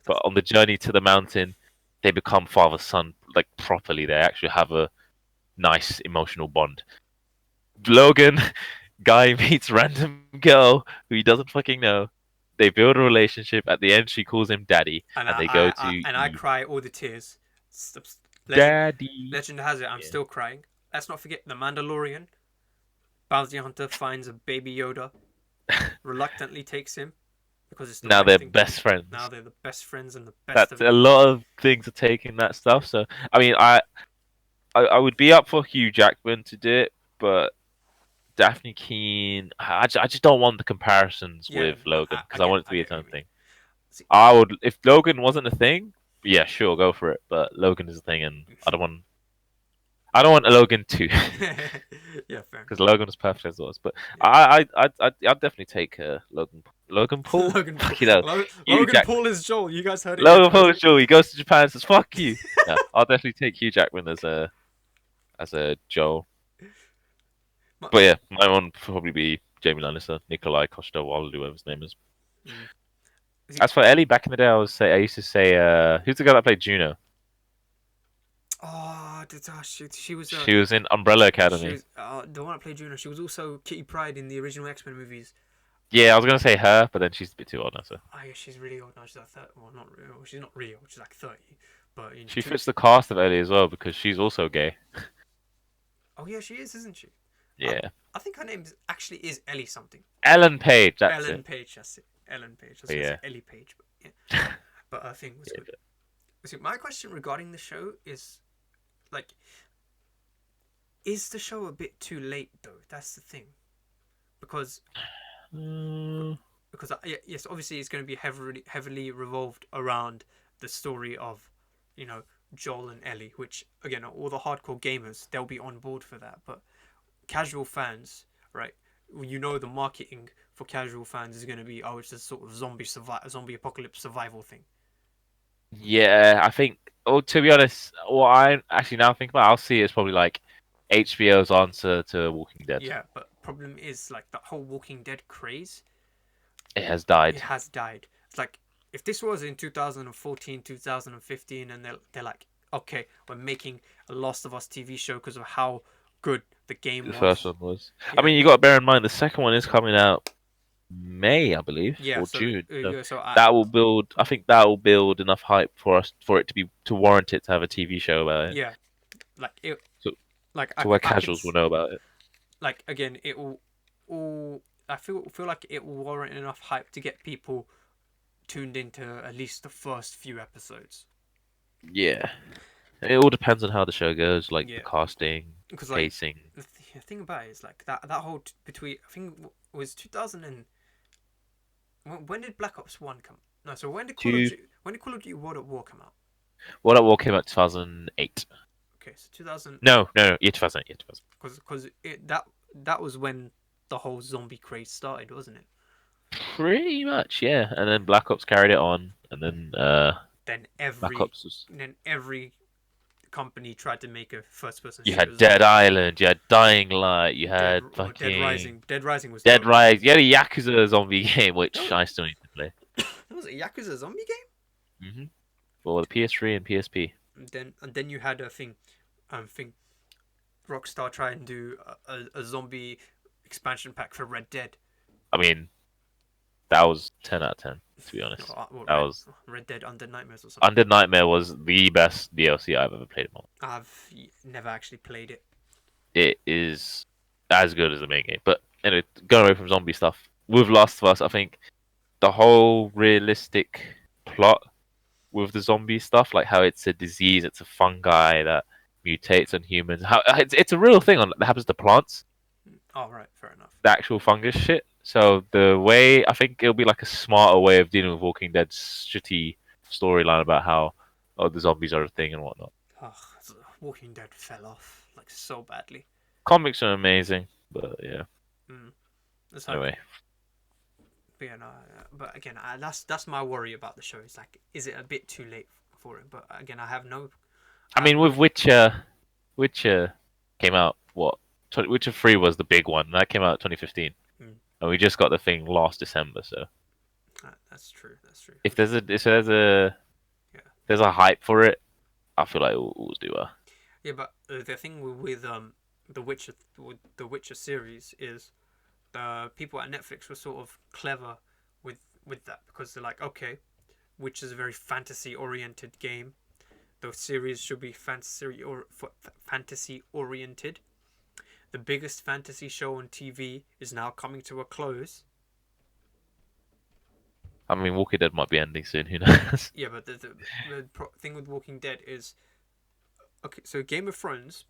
But on the journey to the mountain, they become father-son, like properly. They actually have a nice emotional bond. Logan, guy meets random girl who he doesn't fucking know. They build a relationship. At the end, she calls him daddy, and they go to. I cry all the tears. Daddy. Legend has it, I'm still crying. Let's not forget the Mandalorian. Bounty Hunter finds a baby Yoda, reluctantly takes him because it's now they're best friends. Now they're the best friends and the best. That's a lot of things are taking that stuff. So I mean, I would be up for Hugh Jackman to do it, but Daphne Keane, I just don't want the comparisons with Logan because I want it to be its own thing. See, I would, if Logan wasn't a thing, yeah, sure, go for it. But Logan is a thing, and I don't want a Logan 2. Yeah, fair. Because Logan was perfect as was, but yeah. I'd definitely take Logan Paul. Logan Paul. You know, Logan Paul is Joel. You guys heard it. Logan Paul is Joel. He goes to Japan and says, "Fuck you." No, I'll definitely take Hugh Jackman as a Joel. But yeah, my one would probably be Jamie Lannister, Nikolai Coster-Waldau, whatever his name is. As for Ellie, back in the day, I used to say, who's the guy that played Juno? Oh, she was. She was in Umbrella Academy. The one that played Juno. She was also Kitty Pryde in the original X-Men movies. Yeah, I was gonna say her, but then she's a bit too old now. So. Oh yeah, she's really old now. She's like 30. Well, not real. She's not real. She's like 30. But she fits the cast of Ellie as well because she's also gay. Oh yeah, she is, isn't she? Yeah. I think her name actually is Ellie something. Ellen Page. That's Ellen it. Page. That's it. Ellen Page. Yeah. Ellie Page. But yeah. But I think was good. So my question regarding the show is like, is the show a bit too late though? That's the thing, because Mm, yes, obviously it's going to be heavily revolved around the story of, you know, Joel and Ellie, which again, all the hardcore gamers, they'll be on board for that, but casual fans, right? You know, the marketing for casual fans is going to be, oh, it's a sort of zombie apocalypse survival thing. yeah, I think. Oh, to be honest, what I actually now think about, I'll see it's probably like HBO's answer to Walking Dead. Yeah, but problem is like that whole Walking Dead craze, It has it died. has died. It's like if this was in 2014, 2015, and they're like, okay, we're making a Last of Us TV show because of how good the game The first was. one was. I Yeah, mean, you got to bear in mind the second one is coming out May, I believe, yeah. or So June. So yeah, so that will build. I think that will build enough hype for it to warrant it to have a TV show about it. yeah, like it, So like to where I could casuals will know about it. like again, it will all. I feel like it will warrant enough hype to get people tuned into at least the first few episodes. Yeah, it all depends on how the show goes, like the Yeah, casting, because like pacing. the thing about it is like that whole between I think it was 2000 and when did Black Ops 1 come? No, so Two. When did Call of Duty World at War come out? What At War came out 2008. Okay, so 2000 No, yeah, 2008, yeah, 2000. because it that was when the whole zombie craze started, wasn't it? Pretty much, yeah. And then Black Ops carried it on, and then Then Black Ops was. every company tried to make a first person You shooter had Dead zombie. Island, you had Dying Light, you had Dead fucking Rising. Dead Rising was Dead dope. Rise. You had a Yakuza zombie game, That which was, I still need to play. that was a Yakuza zombie game. For the PS3 and PSP. And then you had a thing Rockstar try and do a zombie expansion pack for Red Dead. I mean, that was 10 out of 10, to be honest. That was Red Dead Under Nightmares or something. Under Nightmare was the best DLC I've ever played in my life. I've never actually played it. It is as good as the main game. But anyway, going away from zombie stuff, with Last of Us, I think the whole realistic plot with the zombie stuff, like how it's a disease, it's a fungi that mutates on humans. How it's a real thing that happens to plants, Oh, right, fair enough. the actual fungus shit. So the way I think it'll be like a smarter way of dealing with Walking Dead's shitty storyline about how the zombies are a thing and whatnot. Ugh, Walking Dead fell off like so badly. Comics are amazing, but yeah. It's like, Anyway, but yeah, no, but again, that's my worry about the show. It's like, is it a bit too late for it? But again, I have no. I mean with Witcher came out what? Witcher 3 was the big one. That came out 2015, and we just got the thing last December. So that's true. That's true. if there's a hype for it, I feel like we'll do well. Yeah, but the thing with the Witcher series is the people at Netflix were sort of clever with that, because they're like, okay, Witcher is a very fantasy oriented game. The series should be fantasy oriented. The biggest fantasy show on TV is now coming to a close. I mean, Walking Dead might be ending soon. Who knows? Yeah, but the thing with Walking Dead is, okay, so Game of Thrones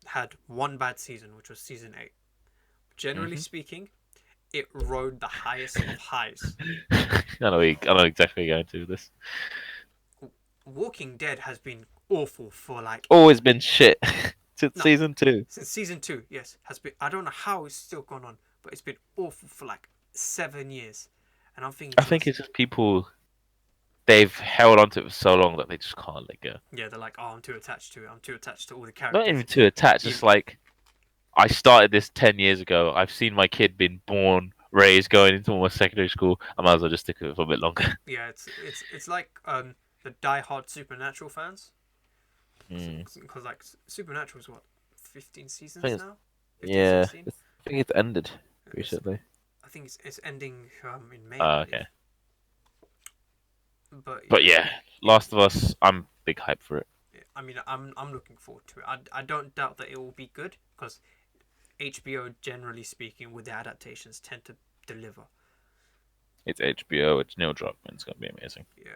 had one bad season, which was season 8. Generally speaking, it rode the highest of highs. I know exactly where you're going to with this. Walking Dead has been awful for like Always been shit since season 2. Since season 2, yes, has been. I don't know how it's still gone on, but it's been awful for like 7 years, and I'm thinking. I think it's just people. They've held onto it for so long that they just can't let go. Yeah, they're like, oh, I'm too attached to it. I'm too attached to all the characters. Not even too attached. It's like I started this 10 years ago. I've seen my kid being born, raised, going into almost secondary school. I might as well just stick with it for a bit longer. Yeah, it's like the die-hard Supernatural fans. Because like Supernatural's what, 15 seasons now? 15, yeah, 16? I think it's ended recently. I think it's ending in May. Okay. But yeah, Last of Us, I'm big hype for it. I mean, I'm looking forward to it. I don't doubt that it will be good, because HBO, generally speaking, with the adaptations, tend to deliver. It's HBO. It's Neil Druckmann. It's gonna be amazing. Yeah.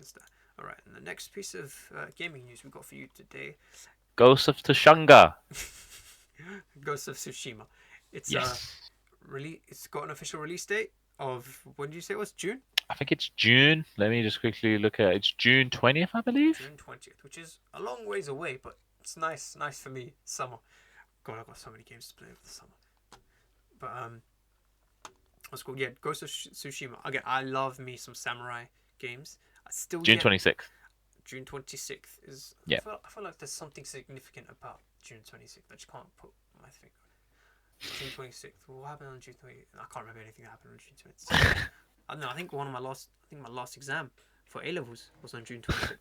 Good stuff. All right, and the next piece of gaming news we got for you today, Ghost of Tsushima. Ghost of Tsushima. It's Yes. It's got an official release date of, when did you say it was? June? I think it's June. Let me just quickly look at it. It's June 20th, I believe. June 20th, which is a long ways away, but it's nice for me. Summer. God, I've got so many games to play over the summer. But what's called? Yeah, Ghost of Tsushima. Again, I love me some samurai games. I still June 26th. June 26th is. Yeah. I feel like there's something significant about June 26th. I just can't put my finger. June 26th. What happened on June 20th? I can't remember anything that happened on June 26th. I don't know. I think my last exam for A levels was on June 26th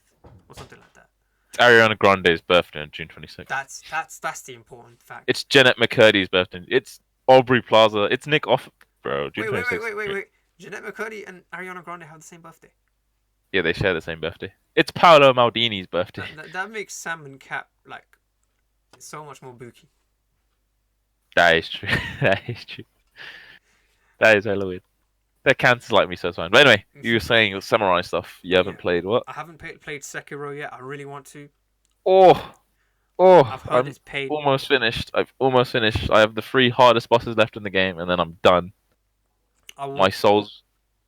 or something like that. It's Ariana Grande's birthday on June 26th. That's the important fact. It's Jeanette McCurdy's birthday. It's Aubrey Plaza. It's Nick Off, bro. June 26th. Wait. Jeanette McCurdy and Ariana Grande have the same birthday. Yeah, they share the same birthday. It's Paolo Maldini's birthday. That makes Sam and Cap like so much more booky. That is true. That is true. That is hella weird. They're cancers like me, so it's fine. But anyway, you were saying the samurai stuff. You haven't played what? I haven't played Sekiro yet. I really want to. Oh, I've heard I'm it's paid. almost finished. I've almost finished. I have the 3 hardest bosses left in the game, and then I'm done. My soul's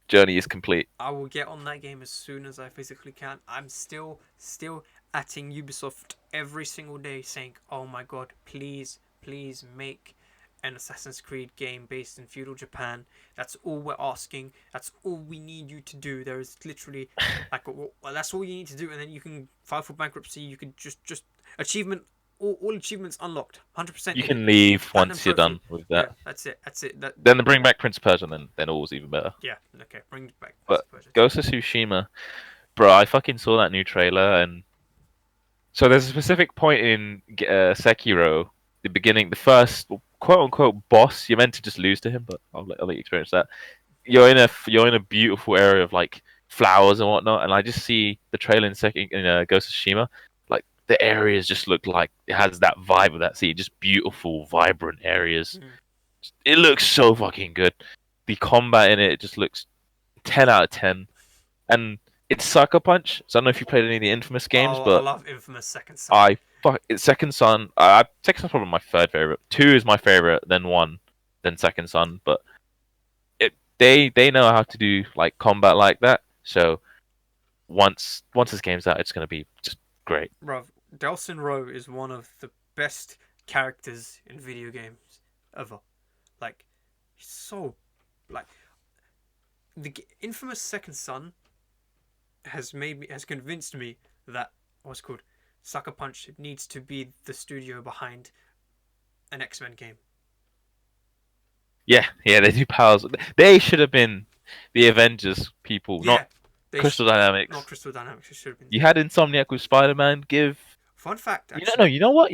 journey is complete. I will get on that game as soon as I physically can. I'm still atting Ubisoft every single day saying, oh my god, please make an Assassin's Creed game based in feudal Japan. That's all we're asking. That's all we need you to do. There is literally like, well, that's all you need to do, and then you can file for bankruptcy. You can just achievement. All achievements unlocked. 100%. You can leave once you're done with that. Yeah, that's it. Then they bring back Prince of Persia, then all's even better. Yeah. Okay. Bring it back. But Ghost of Tsushima, bro, I fucking saw that new trailer, and so there's a specific point in Sekiro, the beginning, the first quote unquote boss. You're meant to just lose to him, but I'll let you experience that. You're in a beautiful area of like flowers and whatnot, and I just see the trailer in Ghost of Tsushima. Like the areas just look like it has that vibe of that sea, just beautiful, vibrant areas. It looks so fucking good. The combat in it just looks 10 out of 10, and it's Sucker Punch. So I don't know if you played any of the Infamous games, but I love Infamous Second Son. It's Second Son. Second Son's probably my third favorite. 2 is my favorite, then 1, then Second Son. But they know how to do like combat like that. So once this game's out, it's gonna be just great. Bruv, Delsin Rowe is one of the best characters in video games ever. Like, he's so like the Infamous Second Son has convinced me that Sucker Punch needs to be the studio behind an X-Men game. Yeah, they do powers. They should have been the Avengers people, not Crystal Dynamics. Not Crystal Dynamics. It should have been. You had Insomniac with Spider-Man. Fun fact. Actually, you know what?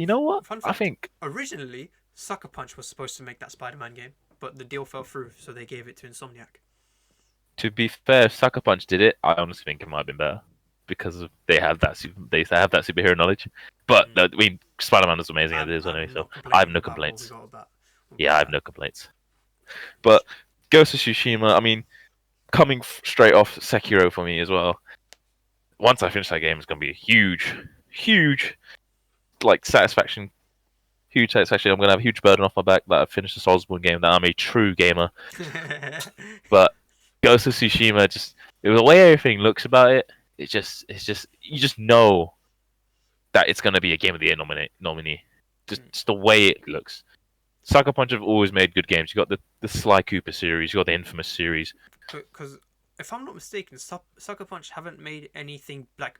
Fun fact, I think originally Sucker Punch was supposed to make that Spider-Man game, but the deal fell through, so they gave it to Insomniac. To be fair, if Sucker Punch did it, I honestly think it might have been better because they have that superhero knowledge. But I mean, Spider-Man is amazing as it is anyway, so I have no complaints. I have no complaints. But Ghost of Tsushima, I mean, coming straight off Sekiro for me as well. Once I finish that game, it's gonna be a huge, like satisfaction. Huge satisfaction. I'm gonna have a huge burden off my back that I've finished the Soulsborne game. That I'm a true gamer. But Ghost of Tsushima, just the way everything looks about it, it's just you just know that it's gonna be a Game of the Year nominee. Just the way it looks. Sucker Punch have always made good games. You got the Sly Cooper series, you got the Infamous series. Because if I'm not mistaken, Sucker Punch haven't made anything like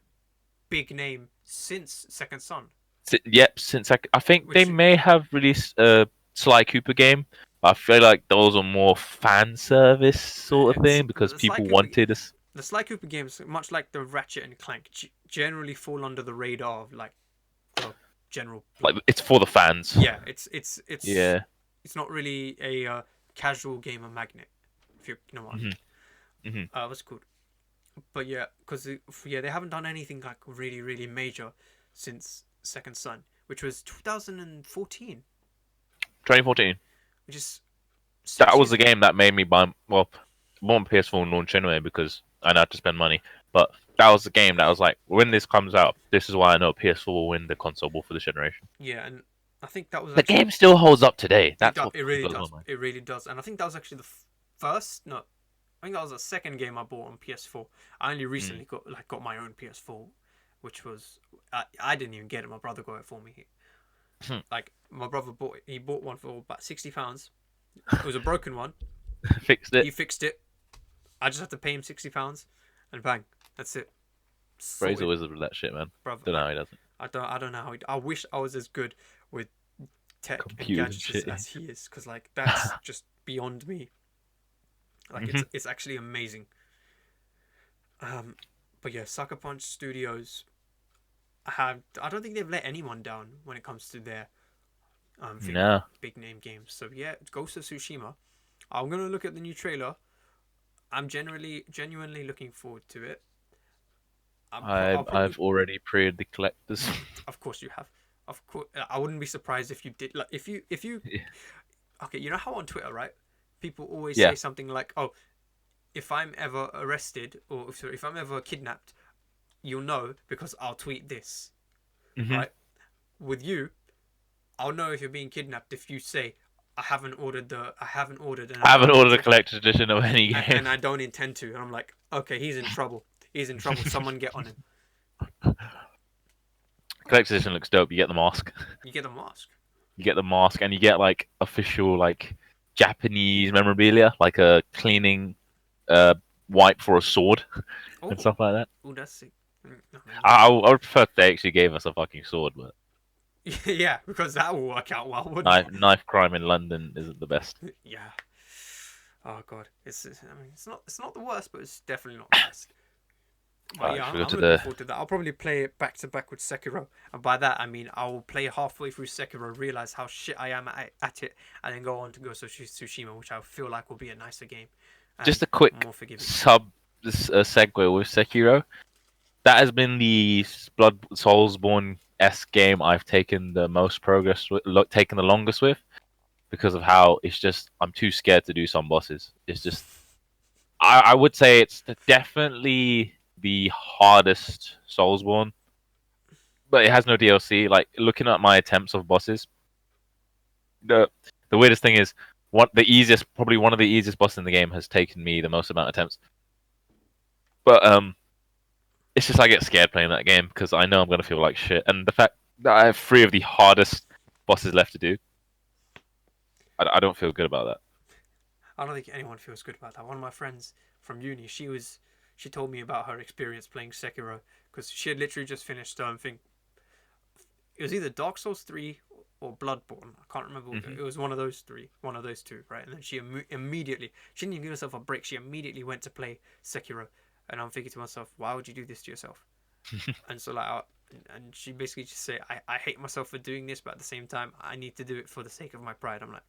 big name since Second Son. Since I think they may have released a Sly Cooper game. I feel like those are more fan service sort of thing because people wanted us. The Sly Cooper games, much like the Ratchet and Clank, generally fall under the radar of like general. Like it's for the fans. Yeah, it's not really a casual gamer magnet, if you know what I mean. That's cool. But yeah, because they haven't done anything like really major since Second Son, which was 2014. 2014. Which is that was the game that made me buy my PS4 launch anyway because I had to spend money. But that was the game that was like, when this comes out, this is why I know PS4 will win the console war for this generation. Yeah, and I think that was The actually game still holds up today. That's what it really blows my does. mind. It really does, and I think that was actually the first. No, I think that was the second game I bought on PS4. I only recently got my own PS4, which was I didn't even get it. My brother got it for me. Like my brother bought one for about £60. It was a broken one. Fixed it. He fixed it. I just had to pay him £60, and bang, that's it. Fraser wizard with that shit, man. Brother, Don't know how he does it. I don't know how I wish I was as good with tech Computers and gadgets and as he is, because like that's just beyond me. Like it's actually amazing. But yeah, Sucker Punch Studios I don't think they've let anyone down when it comes to their big name games. So yeah, Ghost of Tsushima. I'm gonna look at the new trailer. I'm genuinely looking forward to it. I've already pre-ordered the collectors. Of course you have. Of course, I wouldn't be surprised if you did. Like if you Yeah. Okay, you know how on Twitter, right? People always Yeah. say something like, "Oh, if I'm ever arrested or sorry, if I'm ever kidnapped, you'll know because I'll tweet this." Right? With you, I'll know if you're being kidnapped if you say, I haven't ordered a collector's edition of any game. and I don't intend to. And I'm like, okay, he's in trouble. He's in trouble. Someone get on him. Collector's edition looks dope. You get the mask. You get a mask. You get the mask, and you get like official like Japanese memorabilia, like a cleaning wipe for a sword and stuff like that. Oh, that's sick. I would prefer if they actually gave us a fucking sword, but yeah, because that will work out well, wouldn't it? knife crime in London isn't the best. Yeah. Oh god, it's not the worst, but it's definitely not the best. But yeah, I'm looking forward to that. I'll probably play it back to back with Sekiro, and by that I mean I'll play halfway through Sekiro, realize how shit I am at it, and then go on to Ghost of Tsushima, which I feel like will be a nicer game. Just a quick segue with Sekiro. That has been the Blood Soulsborne-esque game I've taken the most progress with, taken the longest with, because of how it's just I'm too scared to do some bosses. It's just I would say it's definitely the hardest Soulsborne, but it has no DLC. Like looking at my attempts of bosses, the weirdest thing is probably one of the easiest bosses in the game has taken me the most amount of attempts. But it's just I get scared playing that game because I know I'm gonna feel like shit, and the fact that I have 3 of the hardest bosses left to do, I don't feel good about that. I don't think anyone feels good about that. One of my friends from uni, she told me about her experience playing Sekiro because she had literally just finished thing. It was either Dark Souls 3 or Bloodborne. I can't remember. It was one of those two, right? And then she immediately, she didn't even give herself a break. She immediately went to play Sekiro. And I'm thinking to myself, why would you do this to yourself? And so and she basically just say, I hate myself for doing this, but at the same time, I need to do it for the sake of my pride. I'm like,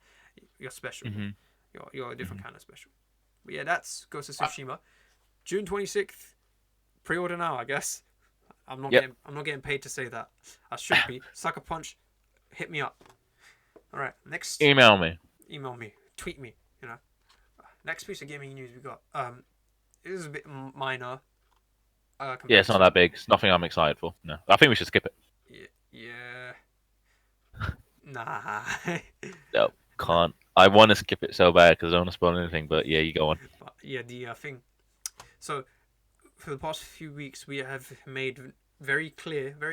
you're special. You're a different kind of special. But yeah, that's Ghost of Tsushima. June 26th. Pre-order now, I guess. I'm not getting paid to say that. I should be. Sucker Punch, hit me up. All right, next. Email me. Tweet me. You know. Next piece of gaming news we got. It is a bit minor. Yeah, it's not that big. It's nothing I'm excited for. No, I think we should skip it. Yeah. Nah. No, can't. I want to skip it so bad because I don't want to spoil anything. But yeah, you go on. But yeah, the thing. So, for the past few weeks, we have made very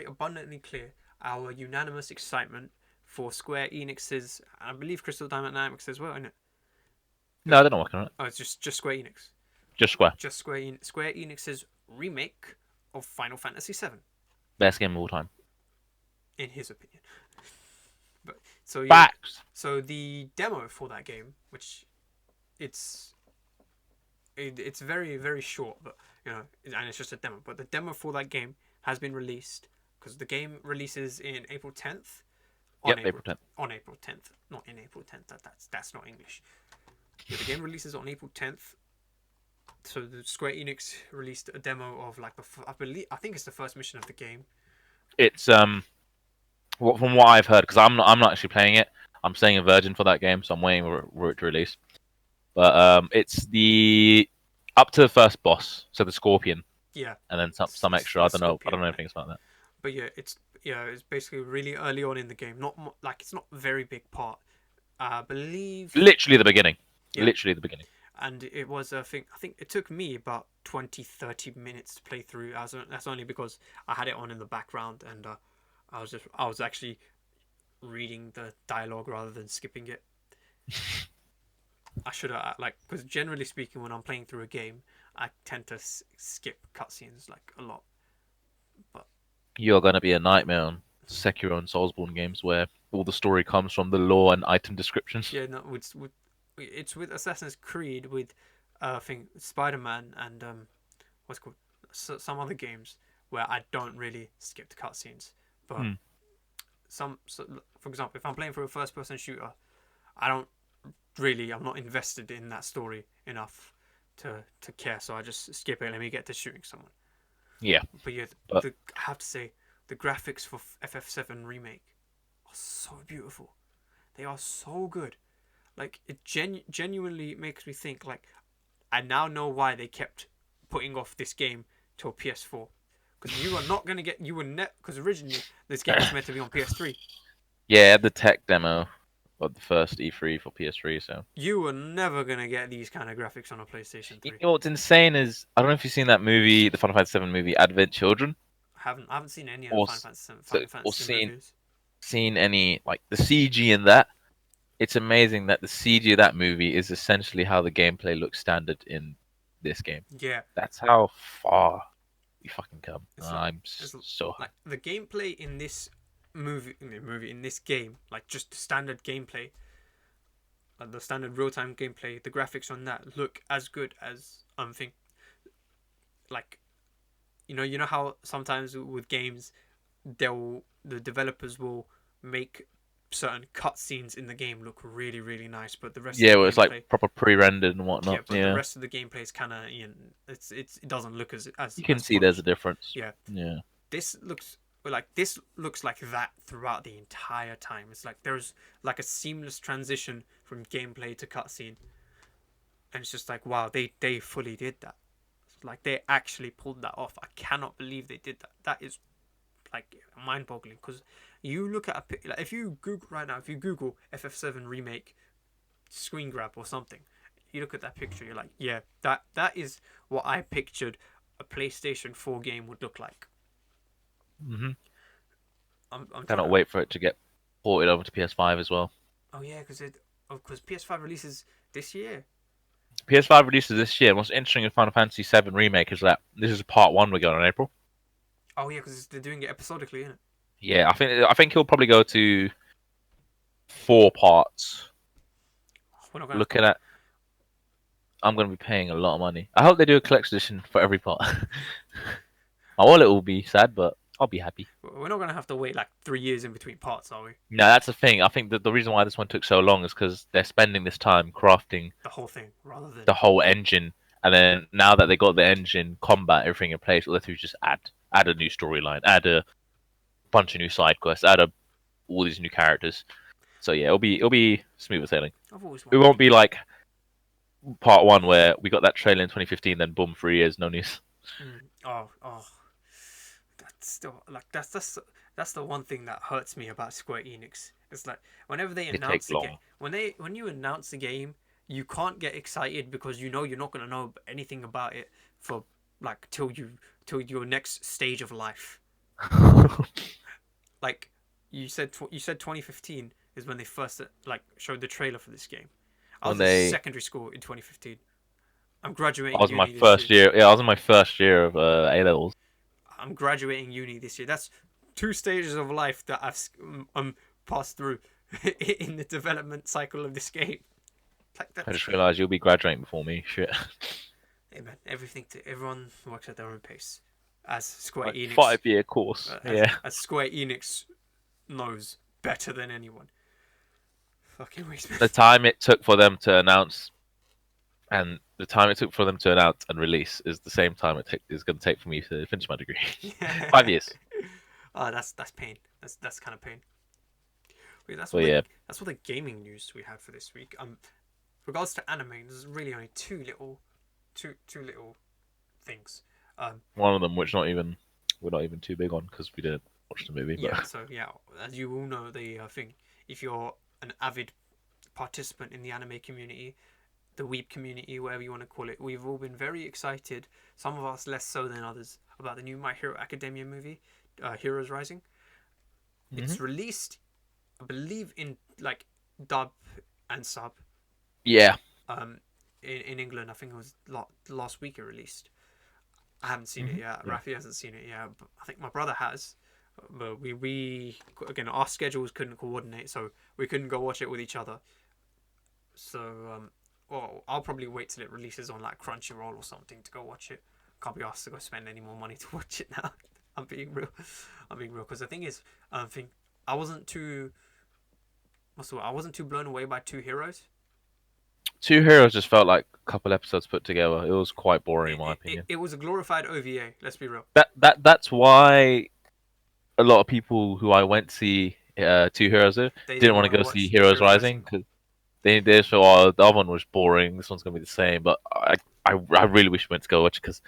abundantly clear, our unanimous excitement for Square Enix's. I believe Crystal Dynamics as well, isn't it? No, they're not working on it. Oh, it's just Square Enix. Just Square. Square Enix's remake of Final Fantasy VII. Best game of all time. In his opinion. But so yeah, Facts. So the demo for that game, which it's very, very short, but and it's just a demo. But the demo for that game has been released because the game releases in April 10th. April 10th. On April 10th, not in April 10th. That's not English. Yeah, the game releases on April 10th. So the Square Enix released a demo of like I think it's the first mission of the game. It's from what I've heard, because I'm not actually playing it. I'm staying a virgin for that game, so I'm waiting for it to release. But it's the up to the first boss, so the Scorpion. Yeah, and then some extra. I don't know. I don't know Scorpion. anything about that. But it's basically really early on in the game. Not like it's not a very big part. I believe. Literally the beginning. Yeah, Literally the beginning. and it was I think it took me about 20-30 minutes to play through. That's only because I had it on in the background, and I was actually reading the dialogue rather than skipping it. I should have because generally speaking, when I'm playing through a game, I tend to skip cutscenes like a lot. But You're gonna be a nightmare on Sekiro and Soulsborne games where all the story comes from the lore and item descriptions. yeah, no, it's with Assassin's Creed, with I think Spider-Man, and what's it called some other games where I don't really skip the cutscenes. But Hmm. for example, if I'm playing for a first-person shooter, I don't really, I'm not invested in that story enough to care, so I just skip it. Let me get to shooting someone. Yeah, But yeah, but I have to say, the graphics for FF7 Remake are so beautiful. They are so good. Like it genuinely makes me think. Like I now know why they kept putting off this game till PS4, because you are not gonna get because originally this game was meant to be on PS3. yeah, the tech demo of the first E3 for PS3. So You were never gonna get these kind of graphics on a PlayStation you 3. know what's insane is I don't know if you've seen that movie, the Final Fantasy 7 movie, Advent Children, I haven't seen any of the or Final or Fantasy movies. seen any like the CG in that. It's amazing that the CG of that movie is essentially how the gameplay looks standard in this game. Yeah, That's how far we fucking come. it's like I'm it's so like the gameplay in this movie in this game, like just standard gameplay, like the standard real time gameplay, the graphics on that look as good as think like you know how sometimes with games the developers will make certain cutscenes in the game look really really nice, but the rest of yeah, the well, it's like gameplay, proper pre-rendered and yeah, whatnot. but the Yeah, rest of the gameplay is kind of it doesn't look you can as see there's a polished. difference. Yeah, Yeah, this looks like that throughout the entire time. It's like there's like a seamless transition from gameplay to cutscene, and it's just like wow, they fully did that. Like they actually pulled that off. I cannot believe they did that. That is like mind-boggling, because you look at like if you Google right now, if you Google FF7 remake screen grab or something, you look at that picture, you're like, yeah, that is what I pictured a PlayStation 4 game would look like. hmm I'm trying cannot to. wait for it to get ported over to PS5 as well. Oh yeah, because PS5 releases this year. PS5 releases this year. What's interesting with Final Fantasy 7 Remake is that this is part one we're going in April. Oh yeah, because they're doing it episodically, isn't it? Yeah, I think he'll probably go to 4 parts. We're not gonna have to. Looking at, I'm going to be paying a lot of money. I hope they do a collection edition for every part. My wallet will be sad, but I'll be happy. We're not gonna have to wait like 3 years in between parts, are we? No, that's the thing. I think that the reason why this one took so long is because they're spending this time crafting The whole thing, rather than the whole engine, and then now that they got the engine, combat, everything in place, all they have to do is just add a new storyline, add a bunch of new side quests, all these new characters. So yeah, it'll be smoother sailing. I've always It wanted. won't be like part one where we got that trailer in 2015, then boom, 3 years, no news. Oh, that's still like that's the one thing that hurts me about Square Enix. It's like whenever they It takes announce a game, long. when you announce a game, you can't get excited because you know you're not gonna know anything about it for like till your next stage of life. Like you said 2015 is when they first like showed the trailer for this game. I When was in they, secondary school in 2015. I'm I graduating was in my uni this year. first year. Yeah, I was in my first year of A levels. I'm graduating uni this year. That's two stages of life that I've passed through in the development cycle of this game. Like I that's just realised you'll be graduating before me. Shit. hey man, everyone works at their own pace. As Square Like Enix, 5 year course. Yeah. as Square Enix knows better than anyone. Fucking waste. The time it took for them to announce and the time it took for them to announce and release is the same time is going to take for me to finish my degree. 5 years. Oh, that's pain. That's kind of pain. Wait, But yeah, that's what the gaming news we had for this week. Regards to anime, there's really only two little things. One of them, which we're not even too big on because we didn't watch the movie. Yeah, But so yeah, as you all know, the thing, if you're an avid participant in the anime community, the weeb community, whatever you want to call it, we've all been very excited, some of us less so than others, about the new My Hero Academia movie, Heroes Rising. hmm It's released, I believe, in like dub and sub. yeah, Um, in England, I think it was last week it released. I haven't seen it yet. yeah, Rafi hasn't seen it yet. But I think my brother has. But we again, our schedules couldn't coordinate, so we couldn't go watch it with each other. So well, I'll probably wait till it releases on like Crunchyroll or something to go watch it. Can't be asked to go spend any more money to watch it now. I'm being real. I'm being real because the thing is, I wasn't too. What's the word? I wasn't too blown away by Two Heroes. Two Heroes just felt like a couple episodes put together. It was quite boring in It, my it, it, opinion. it was a glorified OVA. Let's be real. That's why a lot of people who I went to see Two Heroes with They didn't didn't want to want to go see watch Heroes Heroes Rising Rising. because they just thought, oh, the other one was boring. This one's gonna be the same. But I really wish we went to go watch it because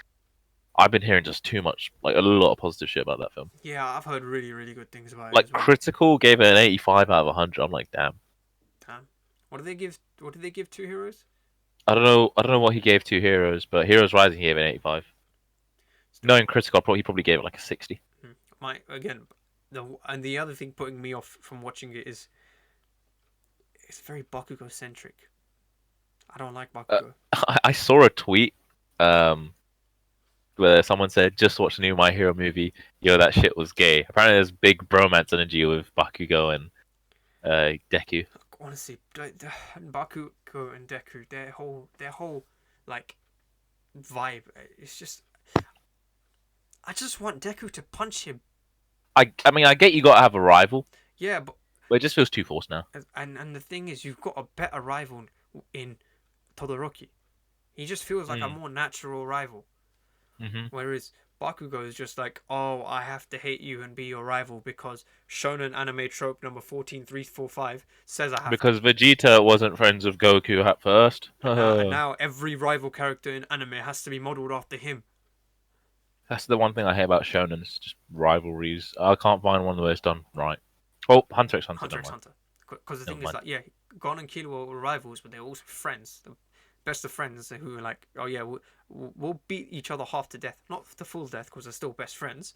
I've been hearing just too much, like a lot of positive shit about that film. Yeah, I've heard really, really good things about it Like as well. Critical gave it an 85 out of 100. I'm like, damn. Damn. What did they give? What did they give Two Heroes? I don't know. I don't know what he gave Two Heroes, but Heroes Rising he gave it an 85. Still, Knowing Critical, he probably gave it like a 60. my again, the other thing putting me off from watching it is it's very Bakugo centric. I don't like Uh, Bakugo. I saw a tweet where someone said, "Just watch the new My Hero movie. Yo, that shit was gay." Apparently, there's big bromance energy with Bakugo and Deku. Honestly, Bakugo and Deku, their whole like vibe. It's just I just want Deku to punch him. I mean, I get you gotta have a rival, Yeah, but but it just feels too forced now. and the thing is, you've got a better rival in Todoroki. He just feels like a Mm. more natural rival. hmm Whereas Bakugo is just like, oh, I have to hate you and be your rival because shonen anime trope number 14345 says I have to. Because Vegeta wasn't friends with Goku at first. And now every rival character in anime has to be modeled after him. That's the one thing I hate about Shonen. It's just rivalries. I can't find one where it's done right. Oh, Hunter x Hunter. Hunter Never x mind. Hunter. Because the Never thing is mind. that, yeah, Gon and Killua were rivals, but they were also friends. The best of friends who were like, oh yeah, we'll beat each other half to death. Not to full death because they're still best friends.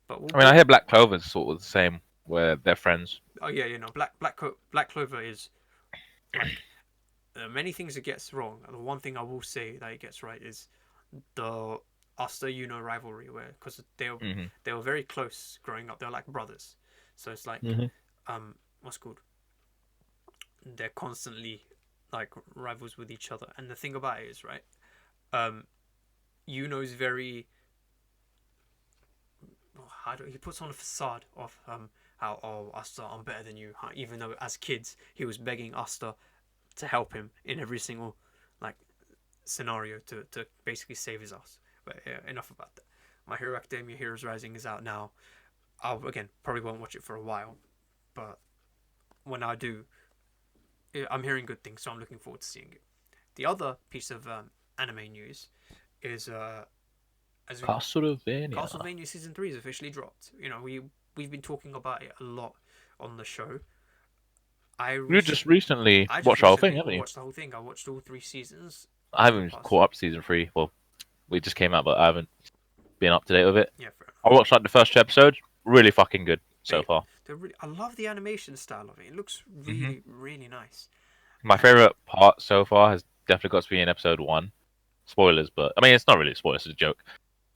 But we'll I mean, I beat. hear Black Clover's sort of the same, where they're friends. Oh yeah, Black Clover is like many things it gets wrong. And the one thing I will say that it gets right is the Asta Yuno rivalry, where because hmm they were very close growing up. They're like brothers, so it's like hmm what's called. They're constantly like rivals with each other. And the thing about it is right, um, Yuno's very he puts on a facade of how Asta I'm better than you, even though as kids he was begging Asta to help him in every single like scenario to basically save his ass. But yeah, enough about that. My Hero Academia Heroes Rising is out now. I'll again probably won't watch it for a while, but when I do, I'm hearing good things, so I'm looking forward to seeing it. The other piece of anime news is as we Castlevania. Castlevania season 3 is officially dropped. You know we've been talking about it a lot on the show. You just recently I just watched the whole thing, recently haven't you? watched the whole thing. I watched all 3 seasons I for the haven't past. caught up to season 3. Well, we just came out, but I haven't been up to date with it. Yeah, fair I enough. watched like the first 2 episodes. Really fucking good so They, far. I love the animation style of it. It looks hmm really, really nice. My And favorite part so far has definitely got to be in episode 1. Spoilers, but I mean it's not really spoilers. It's a joke.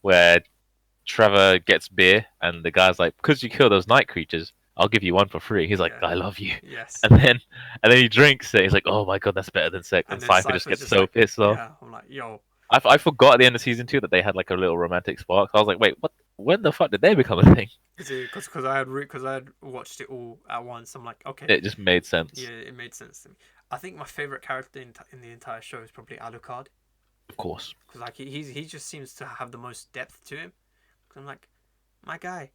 Where Trevor gets beer, and the guy's like, "Because you kill those night creatures, I'll give you one for free." He's like, yeah, "I love you," yes. and then he drinks it. He's like, "Oh my god, that's better than sex." And And then Cypher just Cypher's gets just so like, pissed off. yeah. I'm like, yo, I forgot at the end of season 2 that they had like a little romantic spark. I was like, "Wait, what? When the fuck did they become a thing?" because I had watched it all at once. I'm like, okay, It just made sense. yeah, it made sense to me. I think my favorite character in the entire show is probably Alucard Of course. because like he just seems to have the most depth to him. Because I'm like, my guy.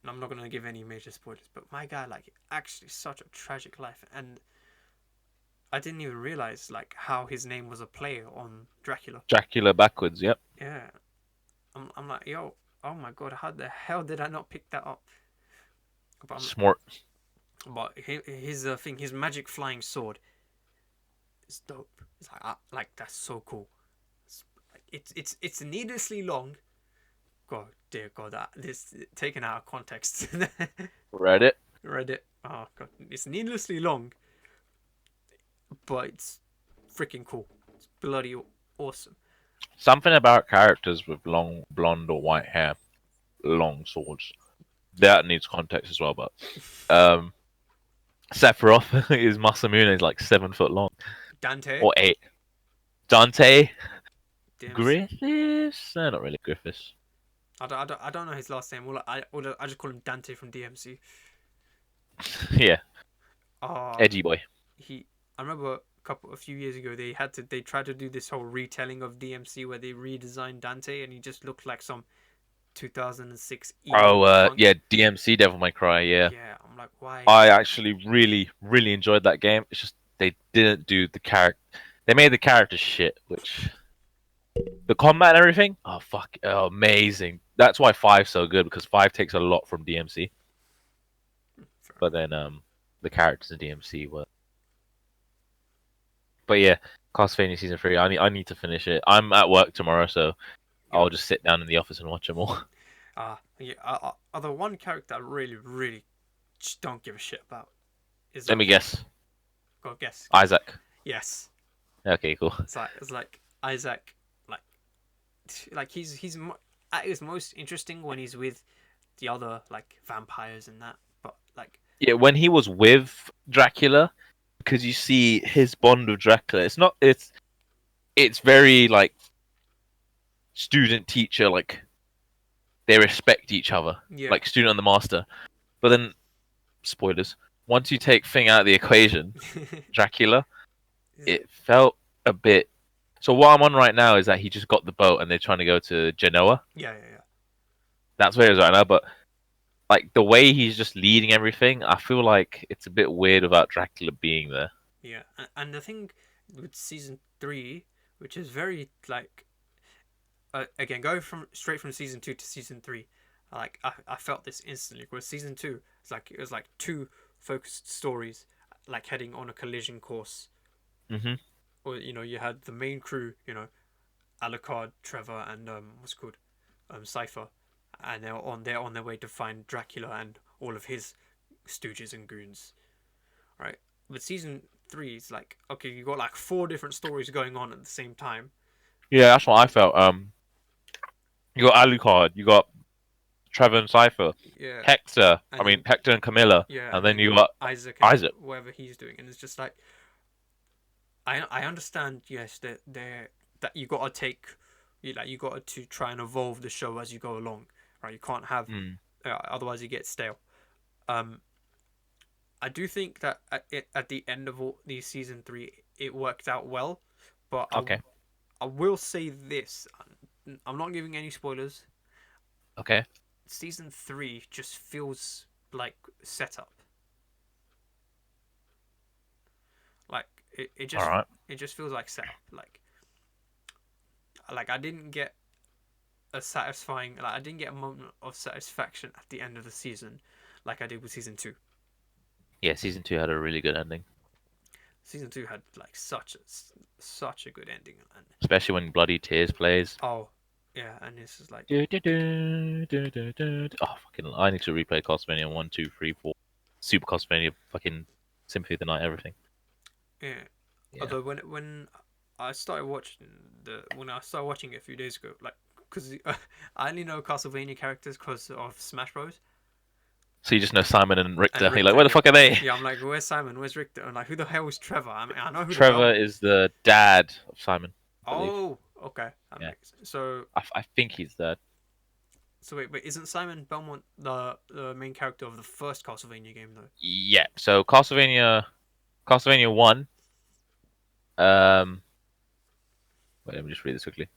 And I'm not gonna give any major spoilers, but my guy like actually such a tragic life, and I didn't even realize like how his name was a play on Dracula. Dracula backwards. Yep. Yeah, I'm like, yo, oh my god, how the hell did I not pick that up? But Smart. his thing, his magic flying sword is dope. It's like that's so cool. It's needlessly long. God, dear God, that this taken out of context. Read it. Read it. Oh god, it's needlessly long, but it's freaking cool. It's bloody awesome. Something about characters with long blonde or white hair, long swords. That needs context as well, but Sephiroth is Masamune is like 7 foot long. Dante. Or 8. Dante DMC. Griffiths? Not really Griffiths. I don't know his last name. I just call him Dante from DMC. Yeah, Uh edgy boy. I remember a few years ago they tried to do this whole retelling of DMC where they redesigned Dante and he just looked like some 2006 emo punk. Yeah, DMC Devil May Cry. Yeah, Yeah, I'm like, why? I actually really enjoyed that game. It's just they didn't do the character. They made the character shit, which the combat and everything. Oh fuck, amazing. That's why 5's so good because 5 takes a lot from DMC. But then the characters in DMC were. But yeah, Castlevania Season 3. I need to finish it. I'm at work tomorrow, so I'll just sit down in the office and watch them all. Yeah. The one character I really just don't give a shit about is. Let me guess. Go guess. Isaac. Yes. Okay, cool. It's like Isaac, like he's at his most interesting when he's with the other like vampires and that. But like. Yeah, when he was with Dracula, because you see his bond with Dracula. It's very like student teacher, like they respect each other, Yeah. like student and the master. But then, spoilers. Once you take Thing out of the equation, Dracula, it felt a bit. So what I'm on right now is that he just got the boat and they're trying to go to Genoa. Yeah. That's where he is right now. But like the way he's just leading everything, I feel like it's a bit weird without Dracula being there. Yeah, and the thing with season 3, which is very like, again going straight from season 2 to season 3, like I felt this instantly. With season 2, it was like two focused stories, like heading on a collision course. Mm-hmm. Or you had the main crew, Alucard, Trevor, and what's it called, Cypher, and they're on their way to find Dracula and all of his stooges and goons, right? But season 3 is like, okay, you got like 4 different stories going on at the same time. Yeah, that's what I felt. You got Alucard, you got Trevor and Cypher, Yeah. Hector. Hector and Camilla. Yeah. And then you got Isaac. Isaac. Whatever he's doing, and it's just like, I understand. Yes, that you gotta take, you gotta to try and evolve the show as you go along, right? You can't have, otherwise you get stale. I do think that at the end of all these season 3, it worked out well, but Okay. I will say this: I'm not giving any spoilers. Okay. Season 3 just feels like setup. Like it just All right. it just feels like setup. Like I didn't get a satisfying, like I didn't get a moment of satisfaction at the end of the season, like I did with season 2. Yeah, season 2 had a really good ending, Season 2 had like such a good ending, and especially when Bloody Tears plays. oh yeah, and this is like Oh, fucking! I need to replay Castlevania 1, 2, 3, 4, Super Castlevania, fucking Symphony of the Night, everything. yeah. Yeah. Although when I started watching it a few days ago, like because I only know Castlevania characters because of Smash Bros. So you just know Simon and Richter. And You're like, where the fuck are they? Yeah, I'm like, where's Simon? Where's Richter? I'm like, who the hell is Trevor? I mean, I know who. Trevor is the dad of Simon. Oh, okay. Yeah. So I think he's dead. So wait, but isn't Simon Belmont the main character of the first Castlevania game though? Yeah. So Castlevania 1. Wait, let me just read this quickly.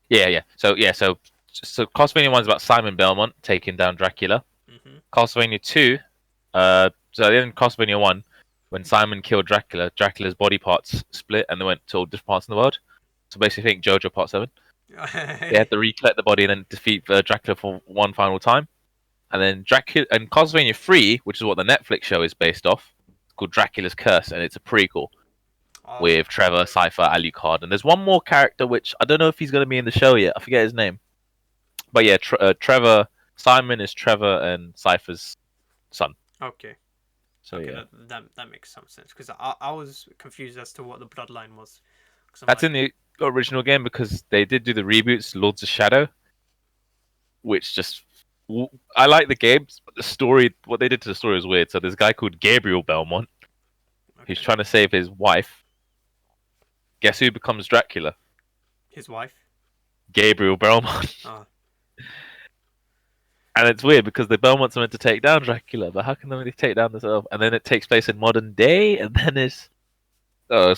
Yeah. So Castlevania 1 is about Simon Belmont taking down Dracula. Mm-hmm. Castlevania 2, so at the end of Castlevania 1, when Simon killed Dracula, Dracula's body parts split and they went to all different parts in the world. So basically, think JoJo Part 7. They had to recollect the body and then defeat Dracula for one final time. And then Dracula and Castlevania 3, which is what the Netflix show is based off, it's called Dracula's Curse, and it's a prequel Oh, with Trevor, Cypher, Alucard, and there's one more character which I don't know if he's going to be in the show yet. I forget his name, but yeah, Trevor Simon is Trevor and Cypher's son. okay. So Okay, yeah, that makes some sense because I was confused as to what the bloodline was. Because I'm that's in like, the original game because they did do the reboots, Lords of Shadow, which just I like the games, but the story, what they did to the story was weird. So there's a guy called Gabriel Belmont who's okay, trying to save his wife. Guess who becomes Dracula? his wife. Gabriel Belmont. Oh, And it's weird because the Belmonts are meant to take down Dracula, but how can they really take down this elf? And then it takes place in modern day, and then it's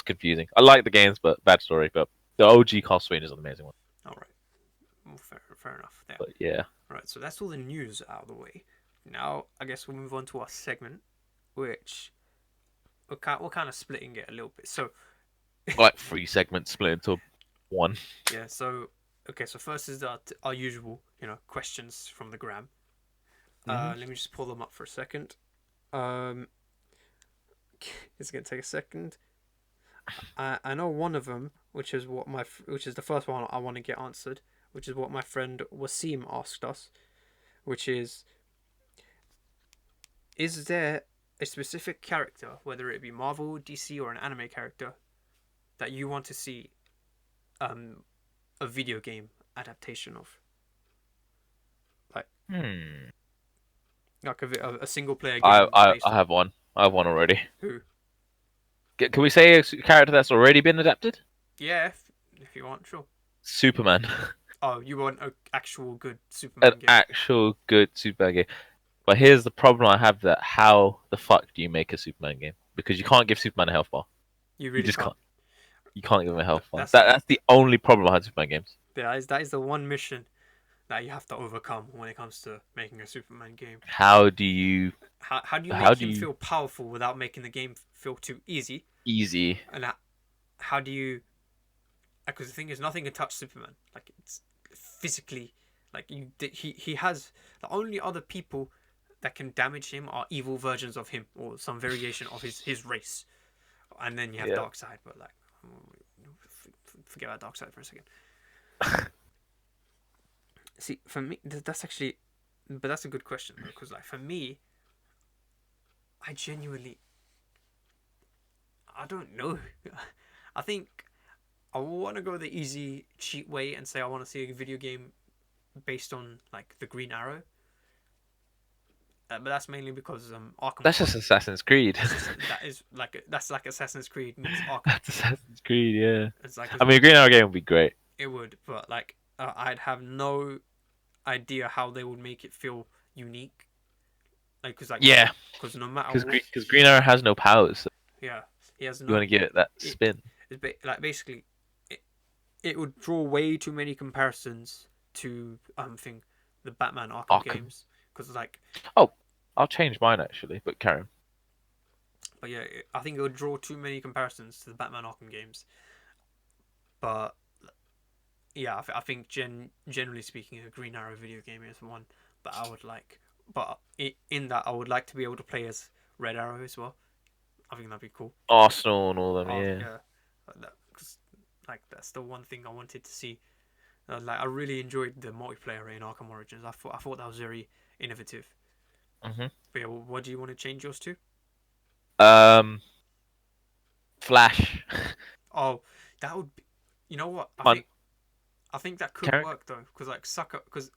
confusing. I like the games, but bad story. But the OG Castlevania is an amazing one. all right. Well, fair enough. There. But yeah, Right. So that's all the news out of the way. Now I guess we'll move on to our segment, which we're kind of splitting it a little bit. So like 3 segments split into one. yeah. So okay. So first is our usual, questions from the gram. Mm-hmm. Let me just pull them up for a second. Um, it's gonna take a second. I know one of them, which is the first one I want to get answered, which is what my friend Wasim asked us, which is there a specific character, whether it be Marvel, DC, or an anime character, that you want to see a video game adaptation of? Hmm. Like a single player I, game I based I on have one. I have one already. who? Can we say a character that's already been adapted? Yeah, if you want, sure. Superman. Oh, you want an actual good An Superman game? actual good Superman game. But here's the problem I have: that how the fuck do you make a Superman game? Because you can't give Superman a health bar. You You really just can't. can't. You can't give him a health bar. That's That's the only problem I had with Superman games. that is the one mission that you have to overcome when it comes to making a Superman game. How do you? How do you How make do him you? feel powerful without making the game feel too easy? Easy. And how do you? Because the thing is, nothing can touch Superman. Like it's physically, like he has the only other people that can damage him are evil versions of him or some variation of his race. And then you have Yeah. Darkseid, but like forget about Darkseid for a second. See, for me, that's actually, but that's a good question because, like, for me, I genuinely, I don't know. I think I want to go the easy, cheap way and say I want to see a video game based on like the Green Arrow. But that's mainly because Arkham. That's just Assassin's Creed. That's like Assassin's Creed meets Arkham. That's Assassin's Creed. Yeah. It's like I mean, a Green Arrow game would be great. it would, but like I'd have no idea how they would make it feel unique. Like, Yeah. because no matter what, Because Green Arrow has no powers. So yeah, he has you no. want to give it that It, spin. like basically, it would draw way too many comparisons to the Batman Arkham Arkham. games because like, Oh, I'll change mine actually. But Karen. but yeah, I think it would draw too many comparisons to the Batman Arkham games. But yeah, I think generally speaking, a Green Arrow video game is one that I would like. But in that, I would like to be able to play as Red Arrow as well. I think that'd be cool. Arsenal and all them. Oh, Yeah. yeah. Cause, like that's the one thing I wanted to see. Like I really enjoyed the multiplayer in Arkham Origins. I thought that was very innovative. Mhm. But yeah, what do you want to change yours to? Um. Flash. Oh, that would be. You know what? Fun. I think that could Character. work though, because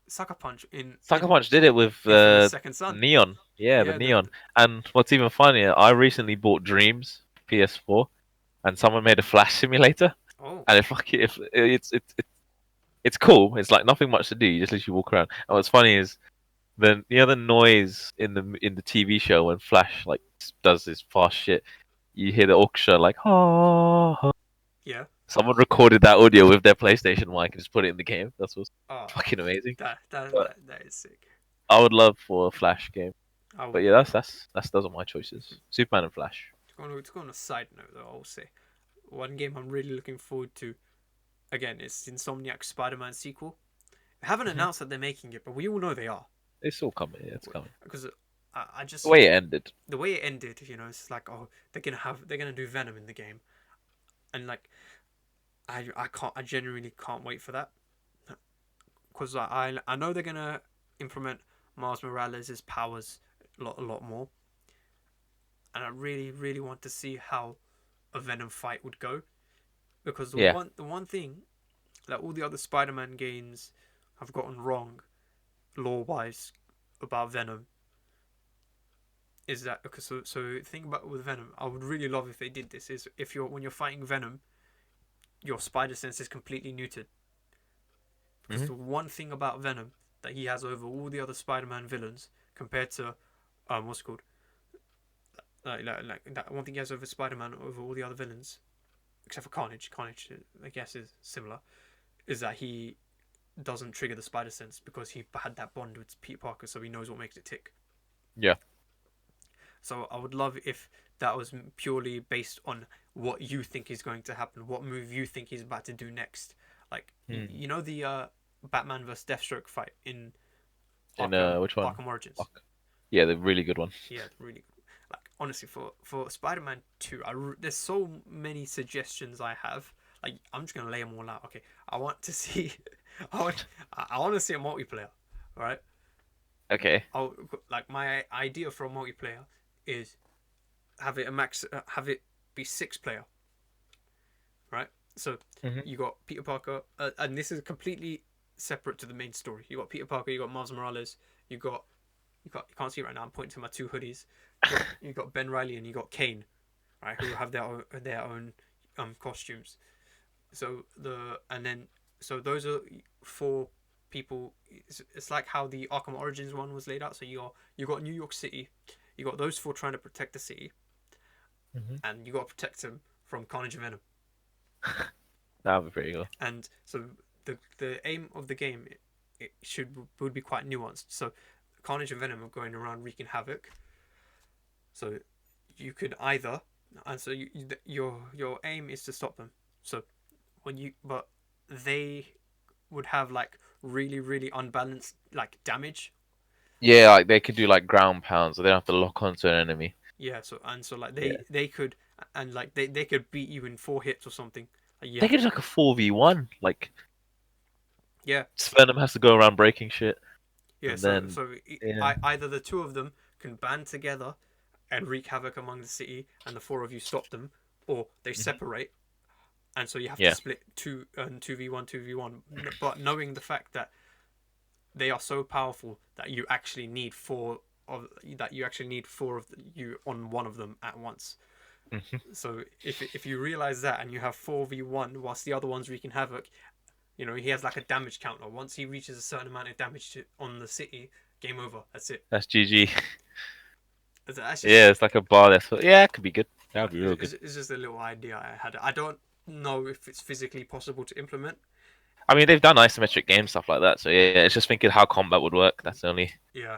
Sucker Punch Sucker Punch did it with Infamous Second Son. Neon. Yeah, the Yeah, Neon. And what's even funnier, I recently bought Dreams PS4, and someone made a Flash simulator, oh and it's cool. It's like nothing much to do. You just literally walk around. And what's funny is the other noise in the TV show when Flash like does this fast shit. You hear the orchestra like oh. yeah. Someone recorded that audio with their PlayStation mic and just put it in the game. That's what's Oh, fucking amazing. But that is sick. I would love for a Flash game. I But yeah, that's those are my choices. Superman and Flash. to go on a side note though, I'll say one game I'm really looking forward to again, it's Insomniac's Spider-Man sequel. They haven't announced that they're making it, but we all know they are. It's all coming. Yeah, it's coming. Because I just The way it ended. the way it ended, it's like, oh, they're gonna do Venom in the game, and like I genuinely can't wait for that, because I know they're gonna implement Miles Morales' powers a lot more, and I really really want to see how a Venom fight would go, because Yeah. the one thing that all the other Spider-Man games have gotten wrong, lore wise, about Venom is that, because so think about it with Venom. I would really love if they did this. Is if when you're fighting Venom, your spider sense is completely neutered. Because the one thing about Venom that he has over all the other Spider-Man villains, compared to what's it called, like that one thing he has over Spider-Man over all the other villains, except for Carnage. Carnage, I guess, is similar. Is that he doesn't trigger the spider sense because he had that bond with Peter Parker, so he knows what makes it tick. Yeah. So I would love if that was purely based on what you think is going to happen, what move you think he's about to do next. Like, you know the Batman vs Deathstroke fight in Arkham, which one? Arkham Origins. Yeah, the really good one. Yeah, really. Like, honestly, for Spider-Man 2, there's so many suggestions I have. Like, I'm just gonna lay them all out. Okay, I want to see, I want to see a multiplayer. All right. Okay. Like, my idea for a multiplayer is have it be 6-player, right? So you got Peter Parker, and this is completely separate to the main story. You got Peter Parker, you got Miles Morales, you can't see it right now. I'm pointing to my 2 hoodies. You got Ben Reilly and you got Kane, right? Who have their own costumes. So those are 4 people. It's like how the Arkham Origins one was laid out. So you got New York City. You got those 4 trying to protect the city, and you got to protect them from Carnage and Venom. That would be pretty cool. And so the aim of the game would be quite nuanced. So Carnage and Venom are going around wreaking havoc. So you could either, and so your aim is to stop them. So but they would have like really really unbalanced like damage. Yeah, like they could do like ground pounds, so they don't have to lock onto an enemy. Yeah, so like they could, and like they could beat you in 4 hits or something. Like, They could do like a 4v1. Like, yeah, Venom has to go around breaking shit. yeah. Either the 2 of them can band together and wreak havoc among the city, and the 4 of you stop them, or they separate, and so you have to split 2v1, 2v1. But knowing the fact that they are so powerful that you actually need 4 of you on one of them at once. So if you realize that, and you have 4v1 whilst the other one's wreaking havoc, he has like a damage counter. Once he reaches a certain amount of damage on the city, game over. That's it. That's GG. Yeah, it's like a bar there. Yeah, it could be good. That would be real good. It's just a little idea I had. I don't know if it's physically possible to implement. I mean, they've done isometric game stuff like that, so yeah, it's just thinking how combat would work. That's the only. Yeah,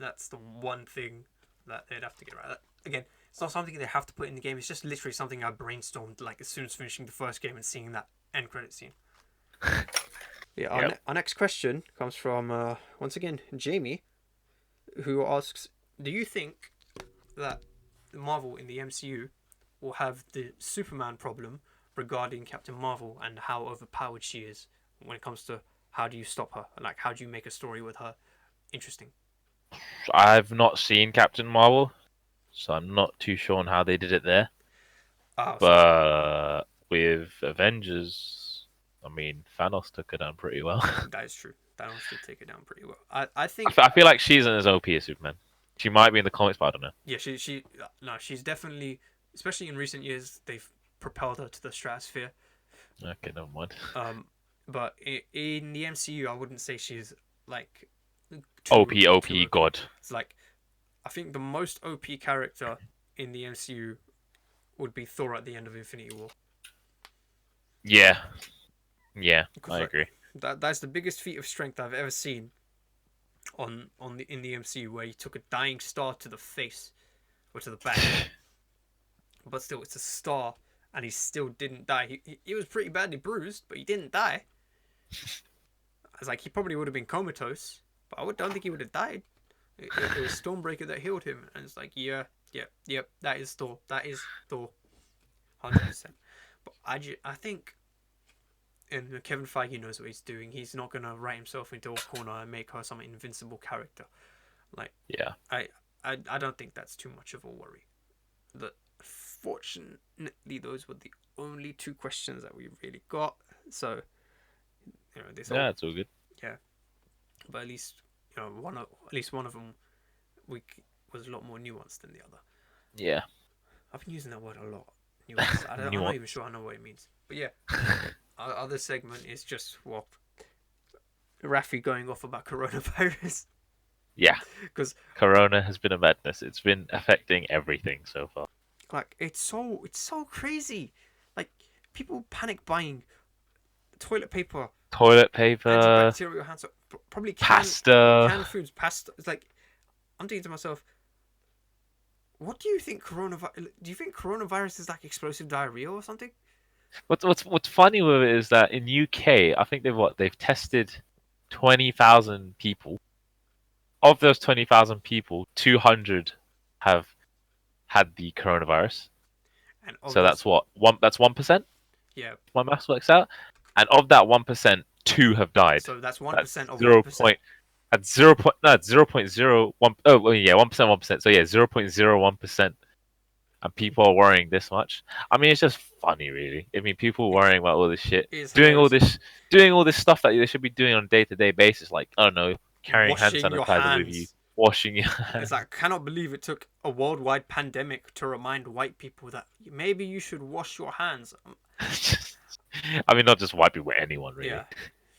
that's the one thing that they'd have to get right. Again, it's not something they have to put in the game. It's just literally something I brainstormed like as soon as finishing the first game and seeing that end credit scene. Yeah, our next question comes from once again Jamie, who asks, "Do you think that Marvel in the MCU will have the Superman problem regarding Captain Marvel and how overpowered she is when it comes to how do you stop her? Like, how do you make a story with her interesting?" I've not seen Captain Marvel, so I'm not too sure on how they did it there. But with Avengers, I mean, Thanos took her down pretty well. That is true. Thanos did take her down pretty well. I think. I feel like she's as OP as Superman. She might be in the comics, but I don't know. Yeah, she's definitely, especially in recent years, they've propelled her to the stratosphere. Okay, never mind. But in the MCU, I wouldn't say she's like OP God. It's like, I think the most OP character in the MCU would be Thor at the end of Infinity War. Yeah, I agree. That's the biggest feat of strength I've ever seen in the MCU, where he took a dying star to the face or to the back. But still, it's a star, and he still didn't die. He was pretty badly bruised, but he didn't die. I was like, he probably would have been comatose, but I don't think he would have died. It was Stormbreaker that healed him, and it's like, yeah, that is Thor. That is Thor, 100%. But I think, and Kevin Feige knows what he's doing. He's not gonna write himself into a corner and make her some invincible character. Like, Yeah. I don't think that's too much of a worry. But fortunately, those were the only two questions that we really got. So, this Yeah, it's all good. yeah, but at least at least one of them was a lot more nuanced than the other. Yeah. I've been using that word a lot. Nuanced. I'm not even sure I know what it means. But yeah, our other segment is just Rafi going off about coronavirus. Yeah. Because Corona has been a madness. It's been affecting everything so far. like it's so crazy. Like people panic buying toilet paper, antibacterial hand soap, probably canned foods, pasta. It's like I'm thinking to myself, what do you think coronavirus? Do you think coronavirus is like explosive diarrhea or something? What's funny with it is that in UK, I think they've tested 20,000 people. Of those 20,000 people, 200 have had the coronavirus. And So that's what one. That's 1%. Yeah. My maths works out. And of that 1%, 2 have died. So that's 1% of 0. 1%. At 0.01. Oh, well, yeah, 1%, 1%. So yeah, 0.01%. And people are worrying this much. I mean, it's just funny, really. I mean, people worrying about all this shit, doing all this stuff that they should be doing on a day-to-day basis, like I don't know, carrying hand Washing your sanitizer with you, hands. washing your hands. It's like I cannot believe it took a worldwide pandemic to remind white people that maybe you should wash your hands. I mean, not just white people, anyone really. Yeah.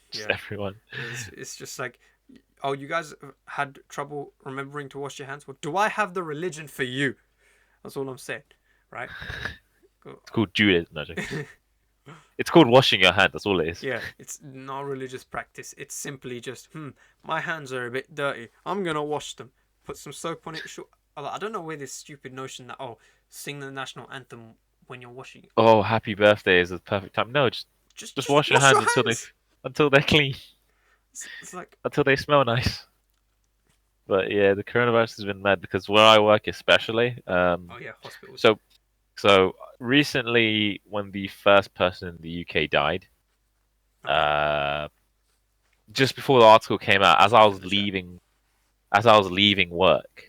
Just everyone. It's just like, oh, you guys had trouble remembering to wash your hands. Well, do I have the religion for you? That's all I'm saying, right? It's called Judaism. No, it's called washing your hand. That's all it is. Yeah, it's not a religious practice. It's simply just, my hands are a bit dirty. I'm gonna wash them. Put some soap on it. Sure. I don't know where this stupid notion that sing the national anthem when you're washing. Oh, happy birthday is the perfect time. No, just wash your hands until they're clean. It's like until they smell nice. But yeah, the coronavirus has been mad because where I work, especially. Hospitals. So recently, when the first person in the UK died, just before the article came out, as I was leaving work,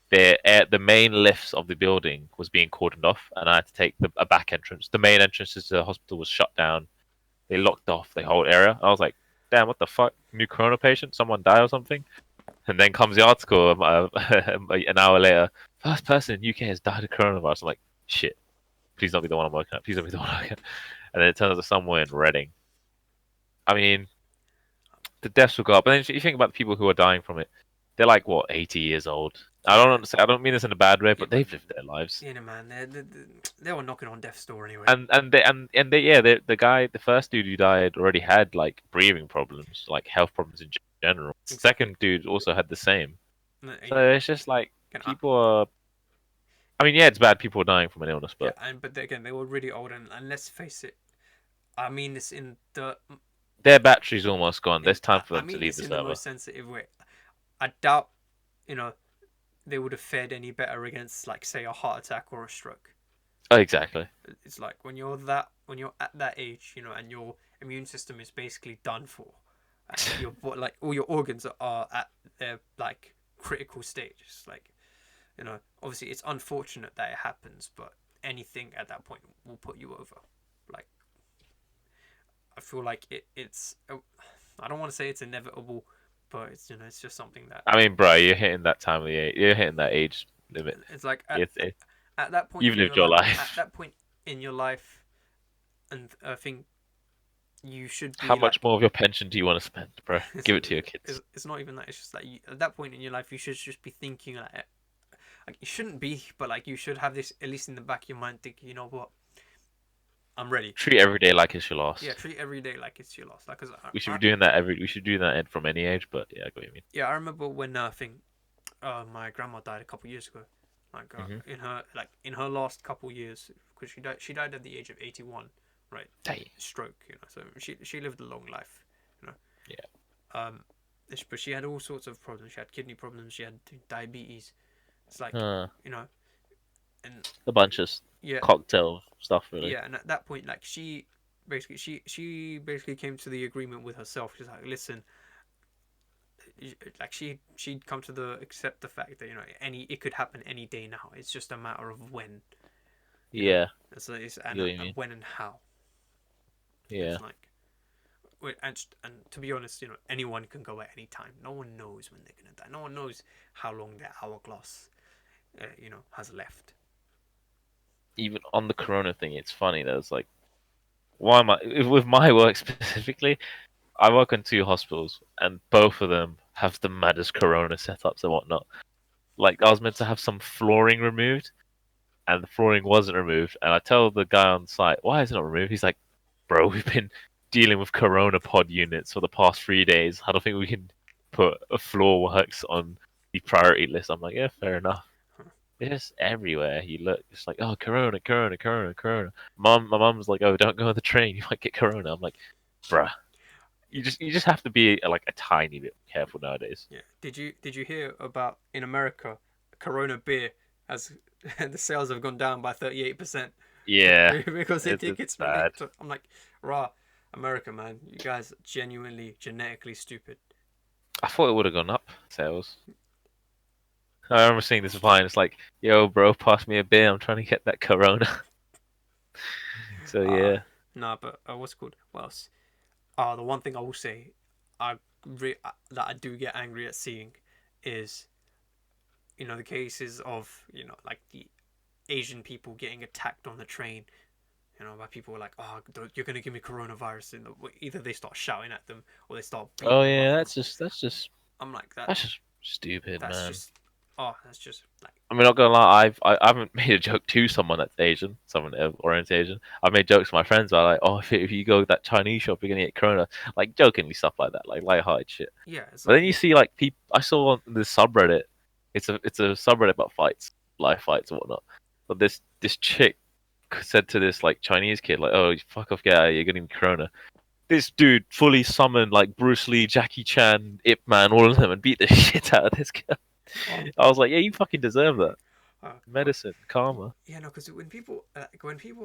the main lifts of the building was being cordoned off, and I had to take a back entrance. The main entrance to the hospital was shut down. They locked off the whole area. I was like, damn, what the fuck? New corona patient? Someone die or something? And then comes the article an hour later. First person in UK has died of coronavirus. I'm like, shit. Please don't be the one I'm working at. Please don't be the one I'm working at. And then it turns out somewhere in Reading. I mean, the deaths will go up. And then if you think about the people who are dying from it, they're like, what, 80 years old? I don't understand. I don't mean this in a bad way, but they've lived their lives. Yeah, man, they were knocking on death's door anyway. The first dude who died already had like breathing problems, like health problems in general. The second dude also had the same. So it's just like people are. I mean, yeah, it's bad people are dying from an illness, but but again, they were really old, and let's face it. I mean this in the. Their battery's almost gone. There's time for them to leave the server. In the most sensitive way. I doubt, they would have fared any better against, like, say, a heart attack or a stroke. Oh, exactly. It's like when you're at that age, and your immune system is basically done for, and like all your organs are at their like critical stage. It's like, obviously it's unfortunate that it happens, but anything at that point will put you over. Like, I feel like it's. I don't want to say it's inevitable. But it's just something that. I mean, bro, you're hitting that time of the age. You're hitting that age limit. It's like at that point. You've lived your life. At that point in your life, and I think you should. How much more of your pension do you want to spend, bro? Give it to your kids. It's not even that. It's just like at that point in your life, you should just be thinking like you shouldn't be, but like you should have this at least in the back of your mind, thinking, you know what, I'm ready. Treat every day like it's your last. Yeah, treat every day like it's your last. Like, we should be doing that We should do that from any age, but yeah, I get what you mean. Yeah, I remember when my grandma died a couple years ago. Like Hmm. in her last couple years, because she died at the age of 81, right? Dang. Stroke, So she lived a long life, you know. Yeah. Um, but she had all sorts of problems. She had kidney problems. She had diabetes. It's like, Uh, you know, and a bunch of yeah, cocktail stuff, really. yeah. And at that point, like she basically came to the agreement with herself. She's like, listen, like she'd come to the accept the fact that it could happen any day now. It's just a matter of when, you know. Yeah, So it's I get what you and mean. when and how. Yeah. It's like, and to be honest, anyone can go at any time. No one knows when they're gonna die. No one knows how long their hourglass, has left. Even on the corona thing, it's funny. There's like, why am I with my work specifically? I work in two hospitals, and both of them have the maddest corona setups and whatnot. Like, I was meant to have some flooring removed, and the flooring wasn't removed. And I tell the guy on site, "Why is it not removed?" He's like, "Bro, we've been dealing with corona pod units for the past 3 days. I don't think we can put a floor works on the priority list." I'm like, "Yeah, fair enough." Huh. It's just everywhere you look. It's like, oh, corona, corona, corona, corona. My mum's like, oh, don't go on the train. You might get corona. I'm like, bruh, you just have to be like a tiny bit careful nowadays. Yeah. Did you hear about in America, Corona beer has the sales have gone down by 38% Yeah, because they think it's it's made. bad. I'm like, rah, America, man, you guys are genuinely genetically stupid. I thought it would have gone up sales. I remember seeing this vine. It's like, yo, bro, pass me a beer. I'm trying to get that corona. So Uh yeah, nah, but what's it called? What else? The one thing I will say, that I do get angry at seeing, is the cases of like the Asian people getting attacked on the train. By people like, oh, you're gonna give me coronavirus, and either they start shouting at them or they start oh beating them up. yeah, And that's just I'm like that. that's just stupid, That's man. just, oh, that's just like, I mean, not gonna lie, I haven't made a joke to someone that's Asian, someone oriented Asian. I've made jokes to my friends about like, oh, if you go to that Chinese shop, you're gonna get corona, like jokingly stuff like that, like light-hearted shit. yeah, it's But like, then you see like people. I saw on this subreddit. It's a subreddit about fights, live fights and whatnot. But this chick said to this like Chinese kid like, oh, fuck off, yeah, you're getting corona. This dude fully summoned like Bruce Lee, Jackie Chan, Ip Man, all of them, and beat the shit out of this guy. oh, I was like, yeah, you fucking deserve that. but Medicine, karma. yeah, no, because when people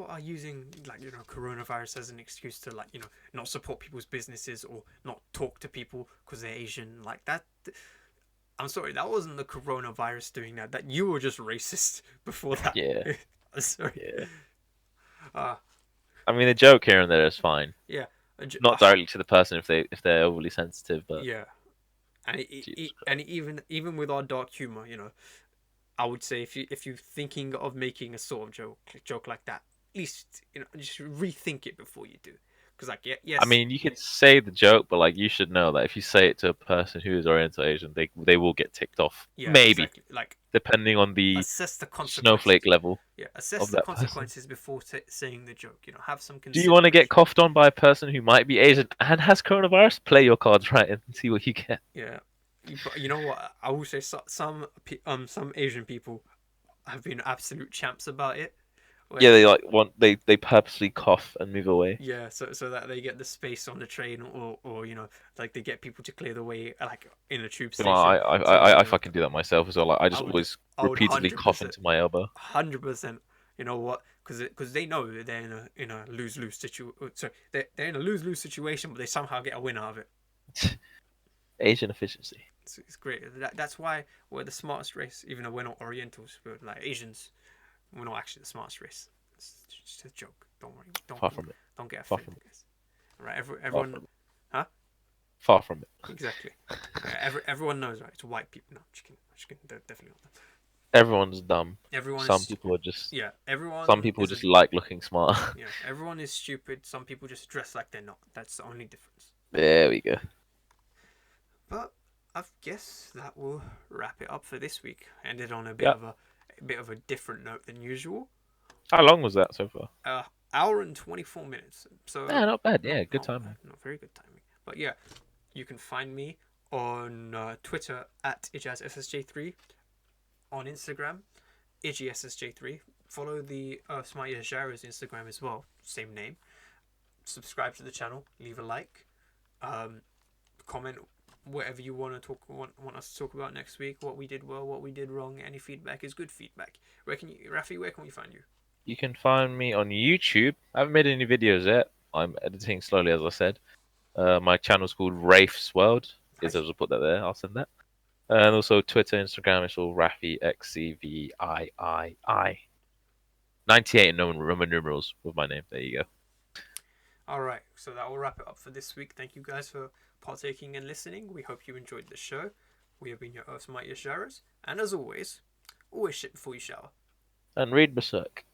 are using like coronavirus as an excuse to like not support people's businesses or not talk to people because they're Asian, like that. I'm sorry, that wasn't the coronavirus doing that. That you were just racist before that. Yeah, Sorry. yeah. Uh, I mean, the joke here and there is fine. yeah. Not directly to the person if they're overly sensitive, but Yeah. And Jesus and Christ. even with our dark humor, I would say if you thinking of making a sort of joke like that, at least just rethink it before you do, because like, yeah, I yes, mean, you can say the joke, but like you should know that if you say it to a person who is Oriental Asian, they will get ticked off. yeah, Maybe, exactly. Like, depending on the assess the consequences. snowflake level Yeah, assess of the that person. consequences before saying the joke. Have some Do you want to get consideration. coughed on by a person who might be Asian and has coronavirus? Play your cards right and see what you get. Yeah, but you know what? I will say some Asian people have been absolute champs about it. Yeah, Where, they like want they purposely cough and move away. yeah, so that they get the space on the train, or like they get people to clear the way, like in a tube Well, station. So I fucking do that myself as well. Like, I I just would always I would repeatedly hundred cough percent, into my elbow. 100%. You know what? Because they know that they're in a lose-lose situation. Sorry, they're in a lose-lose situation, but they somehow get a win out of it. Asian efficiency. It's great. That's why we're the smartest race, even though we're not Orientals. We're like Asians. We're not actually the smartest race. It's just a joke. Don't worry. Don't Far from it. don't get Far offended, from it. guys. All right, Far everyone. from it. Huh? Far from it. Exactly. Yeah, everyone knows, right? It's white people. No, just kidding. They're definitely not them. Everyone's dumb. Everyone is Some people stupid. are just. Yeah, Some everyone people just isn't. like looking smart. Yeah, everyone is stupid. Some people just dress like they're not. That's the only difference. There we go. But I guess that will wrap it up for this week. Ended on a bit Yeah. of a different note than usual. How long was that so far? Hour and 24 minutes. So Yeah, not bad. not Yeah, good not timing. bad, not very good timing. But yeah, you can find me on Twitter at IjazSSJ3, on Instagram IGSSJ3. Follow the Mightiest Gyros Instagram as well, same name. Subscribe to the channel, leave a like, comment whatever you want us to talk about next week. What we did well, what we did wrong. Any feedback is good feedback. Rafi, where can we find you? You can find me on YouTube. I haven't made any videos yet. I'm editing slowly, as I said. My channel's called Rafe's World. Is Nice. I'll put that there. I'll send that. And also Twitter, Instagram. It's all Rafi XCVIII. 98 in Roman numerals with my name. There you go. All right, so that will wrap it up for this week. Thank you guys for partaking and listening. We hope you enjoyed the show. We have been your hosts, Mightiest Gyros, and as always shit before you shower. And read Berserk.